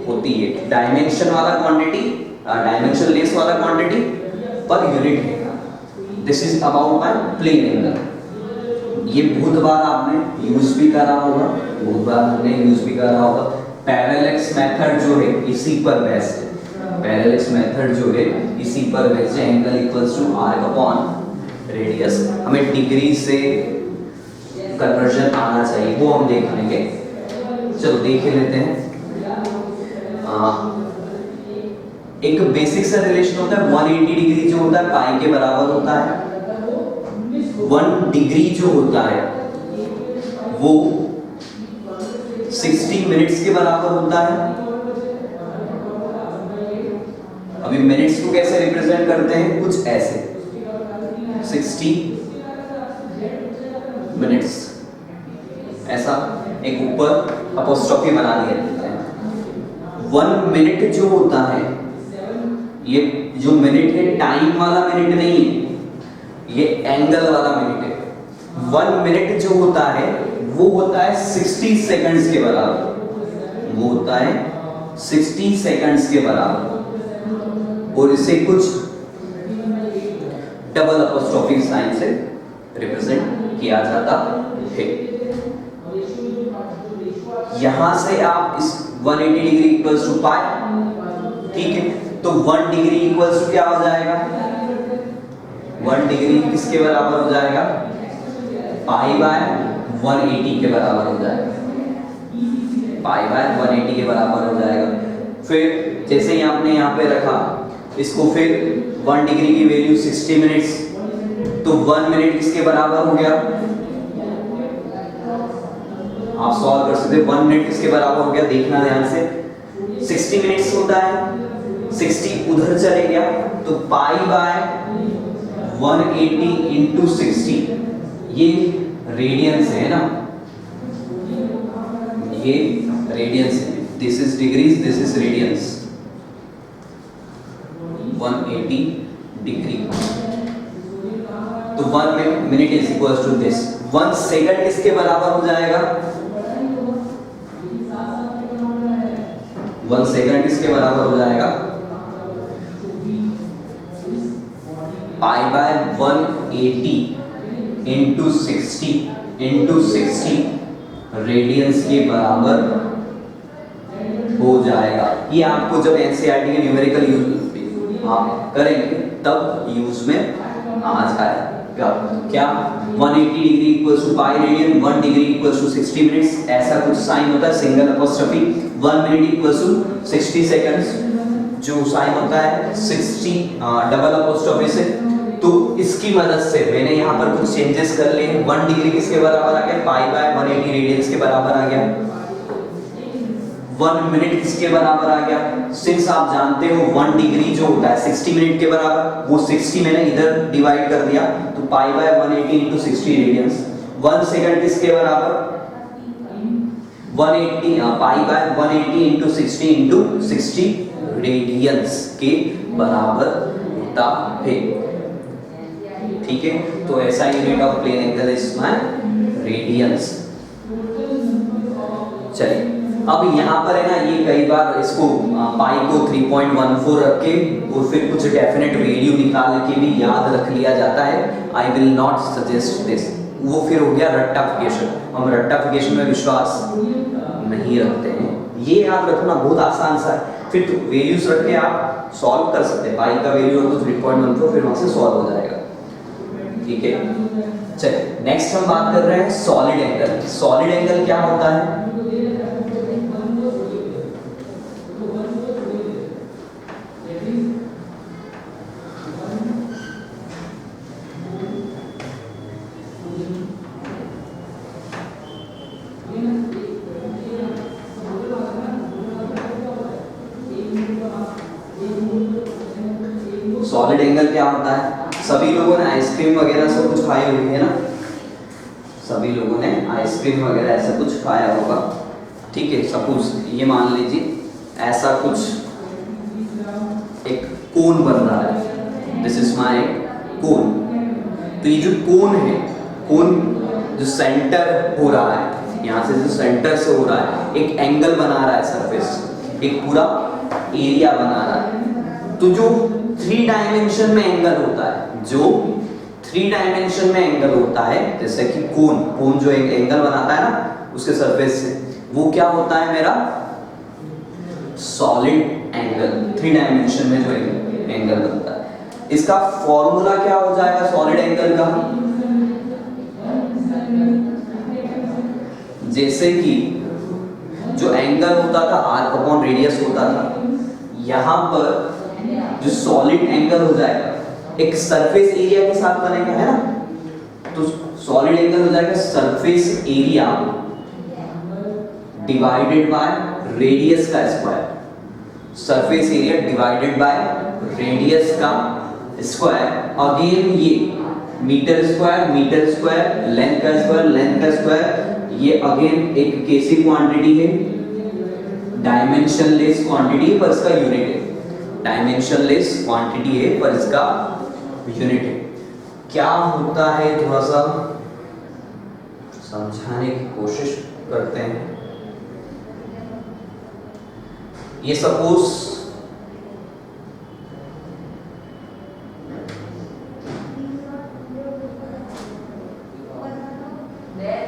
होती है। डायमेंशन वाला क्वांटिटी, डायमेंशनलेस वाला क्वांटिटी पर यूनिट है। This is about my plane angle. ये बहुत बार आपने यूज भी करा होगा, पैरेलैक्स मेथड जो है इसी पर बेस्ड है। पैरेलैक्स मेथड जो है इसी पर बेस्ड है। Angle equals to arc upon radius. हमें डिग्री से कन्वर्जन आना चाहिए, वो हम देख लेंगे। चलो देख लेते हैं। एक बेसिक सा रिलेशन होता है, 180 डिग्री जो होता है पाई के बराबर होता है। 1 डिग्री जो होता है वो 60 मिनट्स के बराबर होता है। अभी मिनट्स को कैसे रिप्रेजेंट करते हैं, कुछ ऐसे 60 मिनट्स, ऐसा एक ऊपर अपोस्ट्रोफी बना दिया जाता है। 1 मिनट जो होता है, ये जो मिनट है टाइम वाला मिनट नहीं है, ये एंगल वाला मिनट है। 1 मिनट जो होता है वो होता है 60 सेकंड्स के बराबर, वो होता है 60 सेकंड्स के बराबर, और इसे कुछ डबल अपोस्ट्रोफी साइन से रिप्रेजेंट किया जाता है। यहां से आप इस 180 डिग्री इक्वल्स टू पाई, ठीक है, तो 1 डिग्री इक्वल्स टू क्या हो जाएगा, 1 डिग्री किसके बराबर हो जाएगा, पाई बाय 180 के बराबर हो जाएगा, पाई बाय 180 के बराबर हो जाएगा। फिर जैसे ही आपने यहाँ पे रखा इसको, फिर 1 डिग्री की वैल्यू 60 मिनट्स, तो 1 मिनट किसके बराबर हो गया, आप सॉल्व कर सकते हैं। 1 मिनट किसके बराबर हो गया, देखना ध्यान से, 60 मिनट्स होता है, 60 उधर चले गया, तो पाई बाय 180 इंटू 60, ये रेडियंस है ना, ये रेडियंस है, this is degrees, this is radians, 180 degree, तो 1 minute is equal to this. 1 second किसके बराबर हो जाएगा, 1 सेकंड किसके बराबर हो जाएगा, पाई बाय 180 इंटू 60 रेडियंस के बराबर हो जाएगा। ये आपको जब एनसीईआरटी के न्यूमेरिकल यूज आप करेंगे तब यूज में आ जाएगा। क्या 180 degree equals to pi radian, 1 degree equals to 60 minutes, ऐसा कुछ साइन होता है single apostrophe. 1 minute equals to 60 seconds, जो साइन होता है 60 डबल अपोस्ट्रोफी से। तो इसकी मदद से मैंने यहाँ पर कुछ चेंजेस कर लिए। 1 डिग्री किसके बराबर आ गया, पाई बाय 180 रेडियंस के बराबर आ गया। 1 मिनट किसके बराबर आ गया, सिंस आप जानते हो 1 डिग्री जो होता है 60 मिनट के बराबर, वो 60 मैंने इधर डिवाइड कर दिया, तो pi by 180 into 60 radians. 1 second किसके बराबर, 180 pi by 180 into 60 into 60 radians के बराबर होता है। ठीक है, तो ऐसा unit of plane angle is my radians. चलिए, अब यहाँ पर है ना, ये कई बार इसको पाई को 3.14 रख के और फिर कुछ डेफिनेट वैल्यू निकाल के भी याद रख लिया जाता है। I will not suggest this, वो फिर हो गया रट्टाफिकेशन। हम रट्टाफिकेशन में विश्वास नहीं रखते हैं। ये याद रखना बहुत आसान सा है, फिर तो वैल्यूज रख के आप सॉल्व कर सकते हैं। पाई का वैल्यू रखो 3.14, फिर वहां से सॉल्व हो जाएगा। ठीक है, चलिए नेक्स्ट हम बात कर रहे हैं सॉलिड एंगल। सॉलिड एंगल क्या होता है, सॉलिड एंगल क्या होता है? सभी लोगों ने आइसक्रीम वगैरह सब कुछ खाई हुई है ना, सभी लोगों ने आइसक्रीम वगैरह ऐसा कुछ खाया होगा। ठीक है, सपोज ये मान लीजिए ऐसा कुछ एक कोन बन रहा है, दिस इज माय कोन। तो ये जो कोन है, कोन जो सेंटर हो रहा है, यहाँ से जो सेंटर से हो रहा है, एक एंगल बना रहा है सरफेस, एक पूरा एरिया बना रहा है। तो जो 3 डायमेंशन में एंगल होता है, जो 3 डायमेंशन में एंगल होता है, जैसे कि कोन जो एक एंगल बनाता है ना उसके सरफेस से, वो क्या होता है मेरा सॉलिड एंगल। 3 डायमेंशन में जो एंगल बनता है, इसका फॉर्मूला क्या हो जाएगा सॉलिड एंगल का? जैसे कि जो एंगल होता था आर्क अपॉन रेडियस होता था, यहां पर जो सॉलिड एंगल हो जाएगा एक सरफेस एरिया के साथ बनेगा, है ना। तो सॉलिड एंगल हो जाएगा surface area divided by radius का square. Surface area divided by radius का स्क्वायर। अगेन ये मीटर स्क्वायर, लेंथ का स्क्वायर, ये अगेन एक कैसी क्वांटिटी है, डायमेंशनलेस क्वांटिटी है पर इसका यूनिट है, डायमेंशनलेस क्वांटिटी है पर इसका यूनिट है। क्या होता है थोड़ा सा समझाने की कोशिश करते हैं। ये सपोज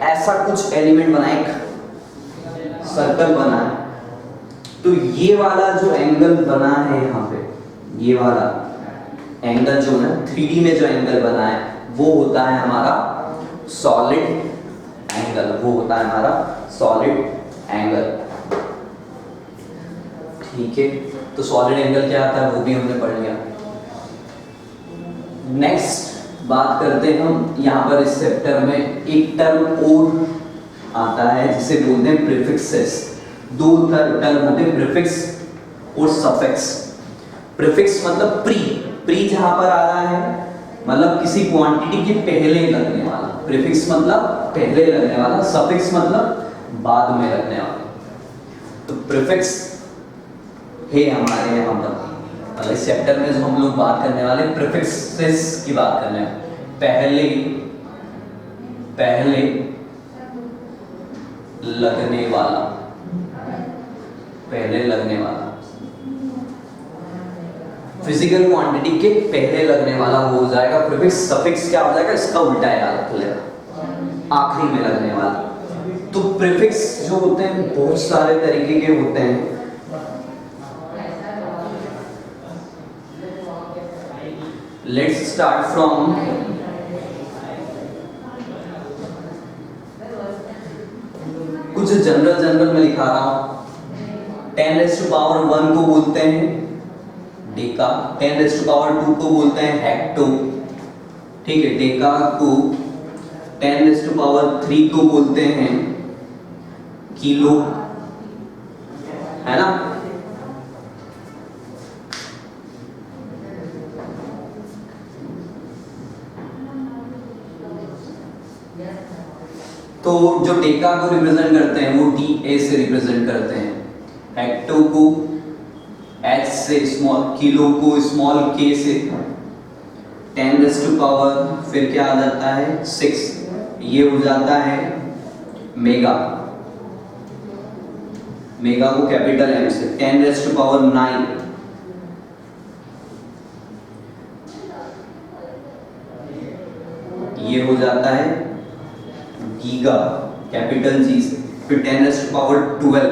ऐसा कुछ एलिमेंट बना, एक सर्कल बना है, तो ये वाला जो एंगल बना है यहाँ पे, ये वाला एंगल जो है 3D में जो एंगल बना है वो होता है हमारा सॉलिड एंगल, वो होता है हमारा सॉलिड एंगल। ठीक है, तो सॉलिड एंगल क्या आता है वो भी हमने पढ़ लिया। नेक्स्ट बात करते हैं हम यहाँ पर इस चैप्टर में एक टर्म और आता है जिसे बोलते हैं प्रीफिक्सेस। दो टर्म होते हैं, प्रीफिक्स और सफिक्स। प्रीफिक्स मतलब प्री जहां पर आ रहा है मतलब किसी क्वांटिटी के पहले लगने वाला, प्रीफिक्स मतलब पहले लगने वाला, सफिक्स मतलब बाद में लगने वाला। तो प्रीफिक्स है हमारे यहाँ पर मतलब इस चैप्टर में जो हम लोग बात करने वाले प्रीफिक्सेस की बात करने हैं। पहले लगने वाला, पहले लगने वाला फिजिकल क्वांटिटी के पहले लगने वाला हो जाएगा प्रीफिक्स। सफिक्स क्या हो जाएगा, इसका उल्टा है, आखिरी में लगने वाला। तो प्रीफिक्स जो होते हैं बहुत सारे तरीके के होते हैं। लेट्स स्टार्ट फ्रॉम कुछ जनरल में लिखा रहा हूं। 10⁻1 को बोलते हैं डेका, 10⁻2 को बोलते हैं हेक्टो। ठीक है, डेका को 10⁻3 को बोलते हैं किलो, है ना। तो जो डेका को रिप्रेजेंट करते हैं वो DA से रिप्रेजेंट करते हैं, हेक्टो को H से, स्मॉल किलो को स्मॉल k से, 10⁻, फिर क्या आ जाता है 6, ये हो जाता है मेगा, मेगा को कैपिटल M से, 10⁻9, ये हो जाता है गीगा कैपिटल G से, फिर 10⁻12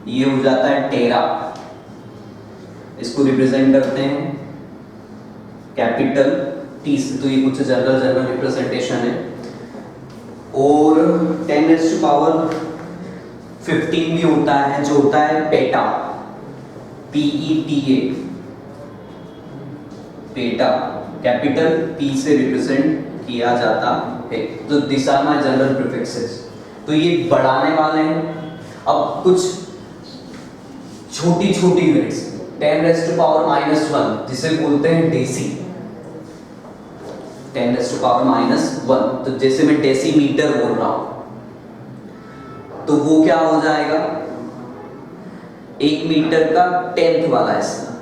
ये हो जाता है टेरा, इसको रिप्रेजेंट करते हैं कैपिटल T से। तो ये कुछ जनरल रिप्रेजेंटेशन है। और 10⁻15 भी होता है जो होता है peta, PETA, peta capital P से रिप्रेजेंट किया जाता है। तो this are my general prefixes. तो ये बढ़ाने वाले हैं। अब कुछ छोटी यूनिट्स, 10⁻⁻1 जिसे बोलते हैं डेसी, 10⁻⁻1। तो जैसे मैं डेसीमीटर बोल रहा हूं तो वो क्या हो जाएगा, 1 मीटर का 10th वाला हिस्सा,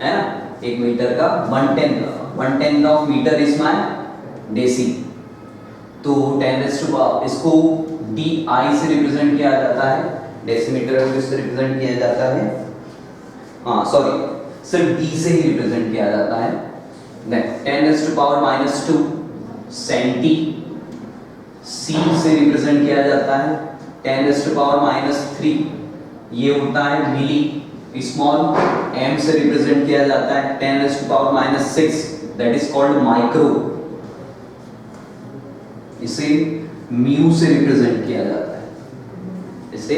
है ना। 1 मीटर का 1/10 of metre is my deci. तो 10⁻, इसको DI से रिप्रेजेंट किया जाता है, डेसीमीटर को किससे रिप्रेजेंट किया जाता है, हाँ सॉरी, सिर्फ D से ही रिप्रेजेंट किया जाता है। 10⁻⁻2 सेंटी, C से रिप्रेजेंट किया जाता है। 10⁻3 ये होता है मिली, स्मॉल, M से रिप्रेजेंट किया जाता है। 10⁻6 दैट इज कॉल्ड माइक्रो, इसे म्यू से रिप्रेजेंट किया जाता है, इसे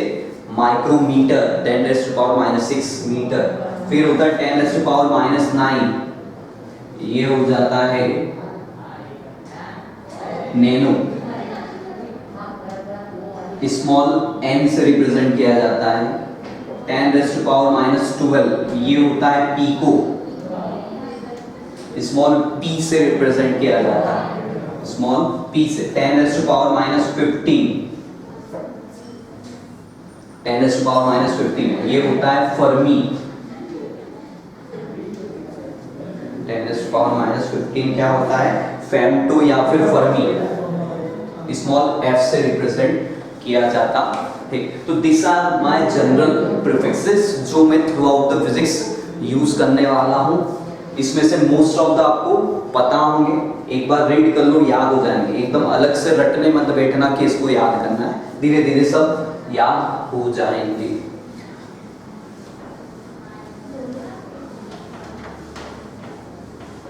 माइक्रोमीटर, 10⁻6 मीटर। फिर होता है 10⁻9, ये हो जाता है नैनो, स्मॉल n से रिप्रेजेंट किया जाता है। 10⁻⁻12 ये होता है पीको, स्मॉल p से रिप्रेजेंट किया जाता है, स्मॉल p से। 10⁻15 ये होता है फर्मी। 10⁻15 क्या होता है? फेम्टो या फिर फर्मी, स्मॉल f से रिप्रेजेंट किया जाता है। तो this are my general prefixes जो मैं throughout the physics use करने वाला हूं। इसमें से मोस्ट ऑफ द आपको पता होंगे, एक बार रीड कर लो याद हो जाएंगे। एकदम अलग से रटने मत बैठना कि इसको याद करना है, धीरे धीरे सब याद हो जाएंगे।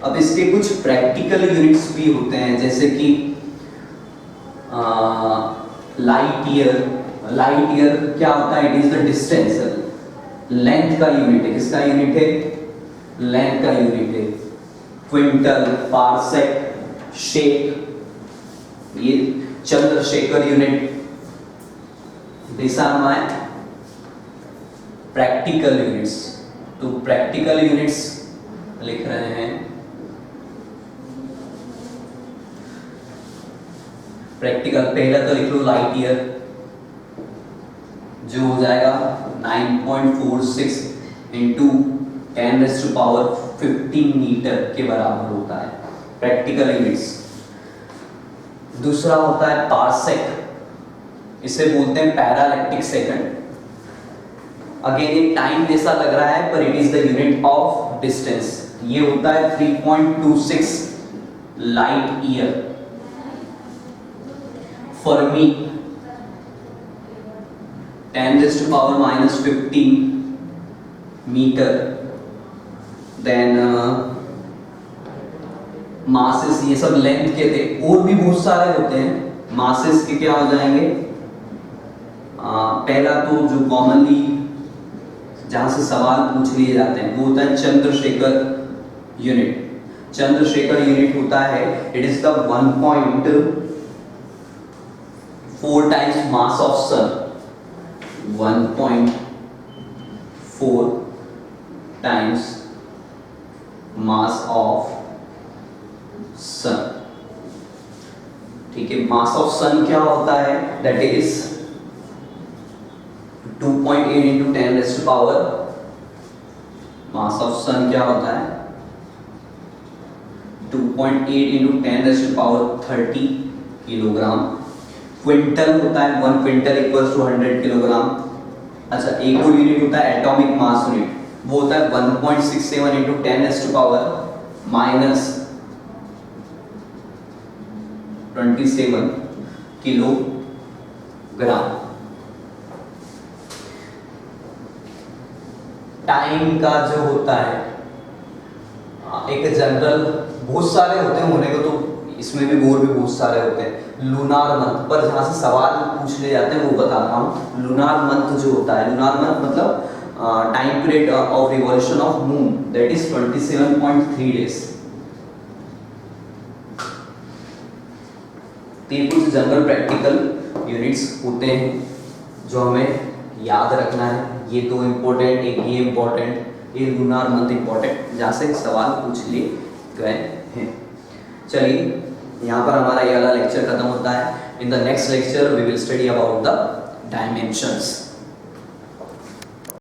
अब इसके कुछ प्रैक्टिकल यूनिट्स भी होते हैं, जैसे कि लाइट ईयर। लाइट ईयर क्या होता है? It is the distance, length का यूनिट है। किसका यूनिट है? लेंथ का यूनिट है। क्विंटल, पारसेक, शेक, ये Chandrashekhar unit. This are my practical units. तो प्रैक्टिकल यूनिट्स लिख रहे हैं। प्रैक्टिकल पहला तो लिख लो लाइट ईयर, जो हो जाएगा 9.46 इंटू 10⁻15 मीटर के बराबर होता है, प्रैक्टिकल यूनिट्स। दूसरा होता है पारसेक, इसे बोलते हैं पैरालैक्टिक सेकंड। अगेन ये टाइम जैसा लग रहा है पर it is the unit of distance. ये होता है 3.26 light year. Fermi 10⁻15 metre. Then masses, ये सब लेंथ के थे, और भी बहुत सारे होते हैं। मासेस के क्या हो जाएंगे? पहला तो जो कॉमनली जहां से सवाल पूछ लिए जाते हैं वो होता है चंद्रशेखर यूनिट। चंद्रशेखर यूनिट होता है, it is the 1.4 times mass of sun. 1.4 times mass of sun. ठीक है, मास ऑफ सन क्या होता है? That is 2.8 into 10⁻, mass of sun क्या होता है? 2.8 इंटू 10⁻30 किलोग्राम। क्विंटल होता है, 1 क्विंटल इक्वल्स टू 100 किलोग्राम। अच्छा, एक और यूनिट होता है एटॉमिक मास यूनिट, वो होता है 1.67 इंटू 10⁻27 किलोग्राम। टाइम का जो होता है एक जनरल, बहुत सारे होते हैं होने को, तो इसमें भी और भी बहुत सारे होते हैं। लूनार मंथ, पर जहां से सवाल पूछ ले जाते हैं वो बता रहा हूँ। लूनार मंथ जो होता है, लूनार मंथ मतलब time period of revolution of moon, that is 27.3 days. ये कुछ जनरल प्रैक्टिकल यूनिट्स होते हैं जो हमें याद रखना है। ये दो इंपॉर्टेंट, एक ये इंपॉर्टेंट, ये लूनार मंथ इंपॉर्टेंट, जहाँ से सवाल पूछ लिए गए हैं। चलिए, यहाँ पर हमारा ये वाला लेक्चर खत्म होता है। In the next lecture we will study about the dimensions.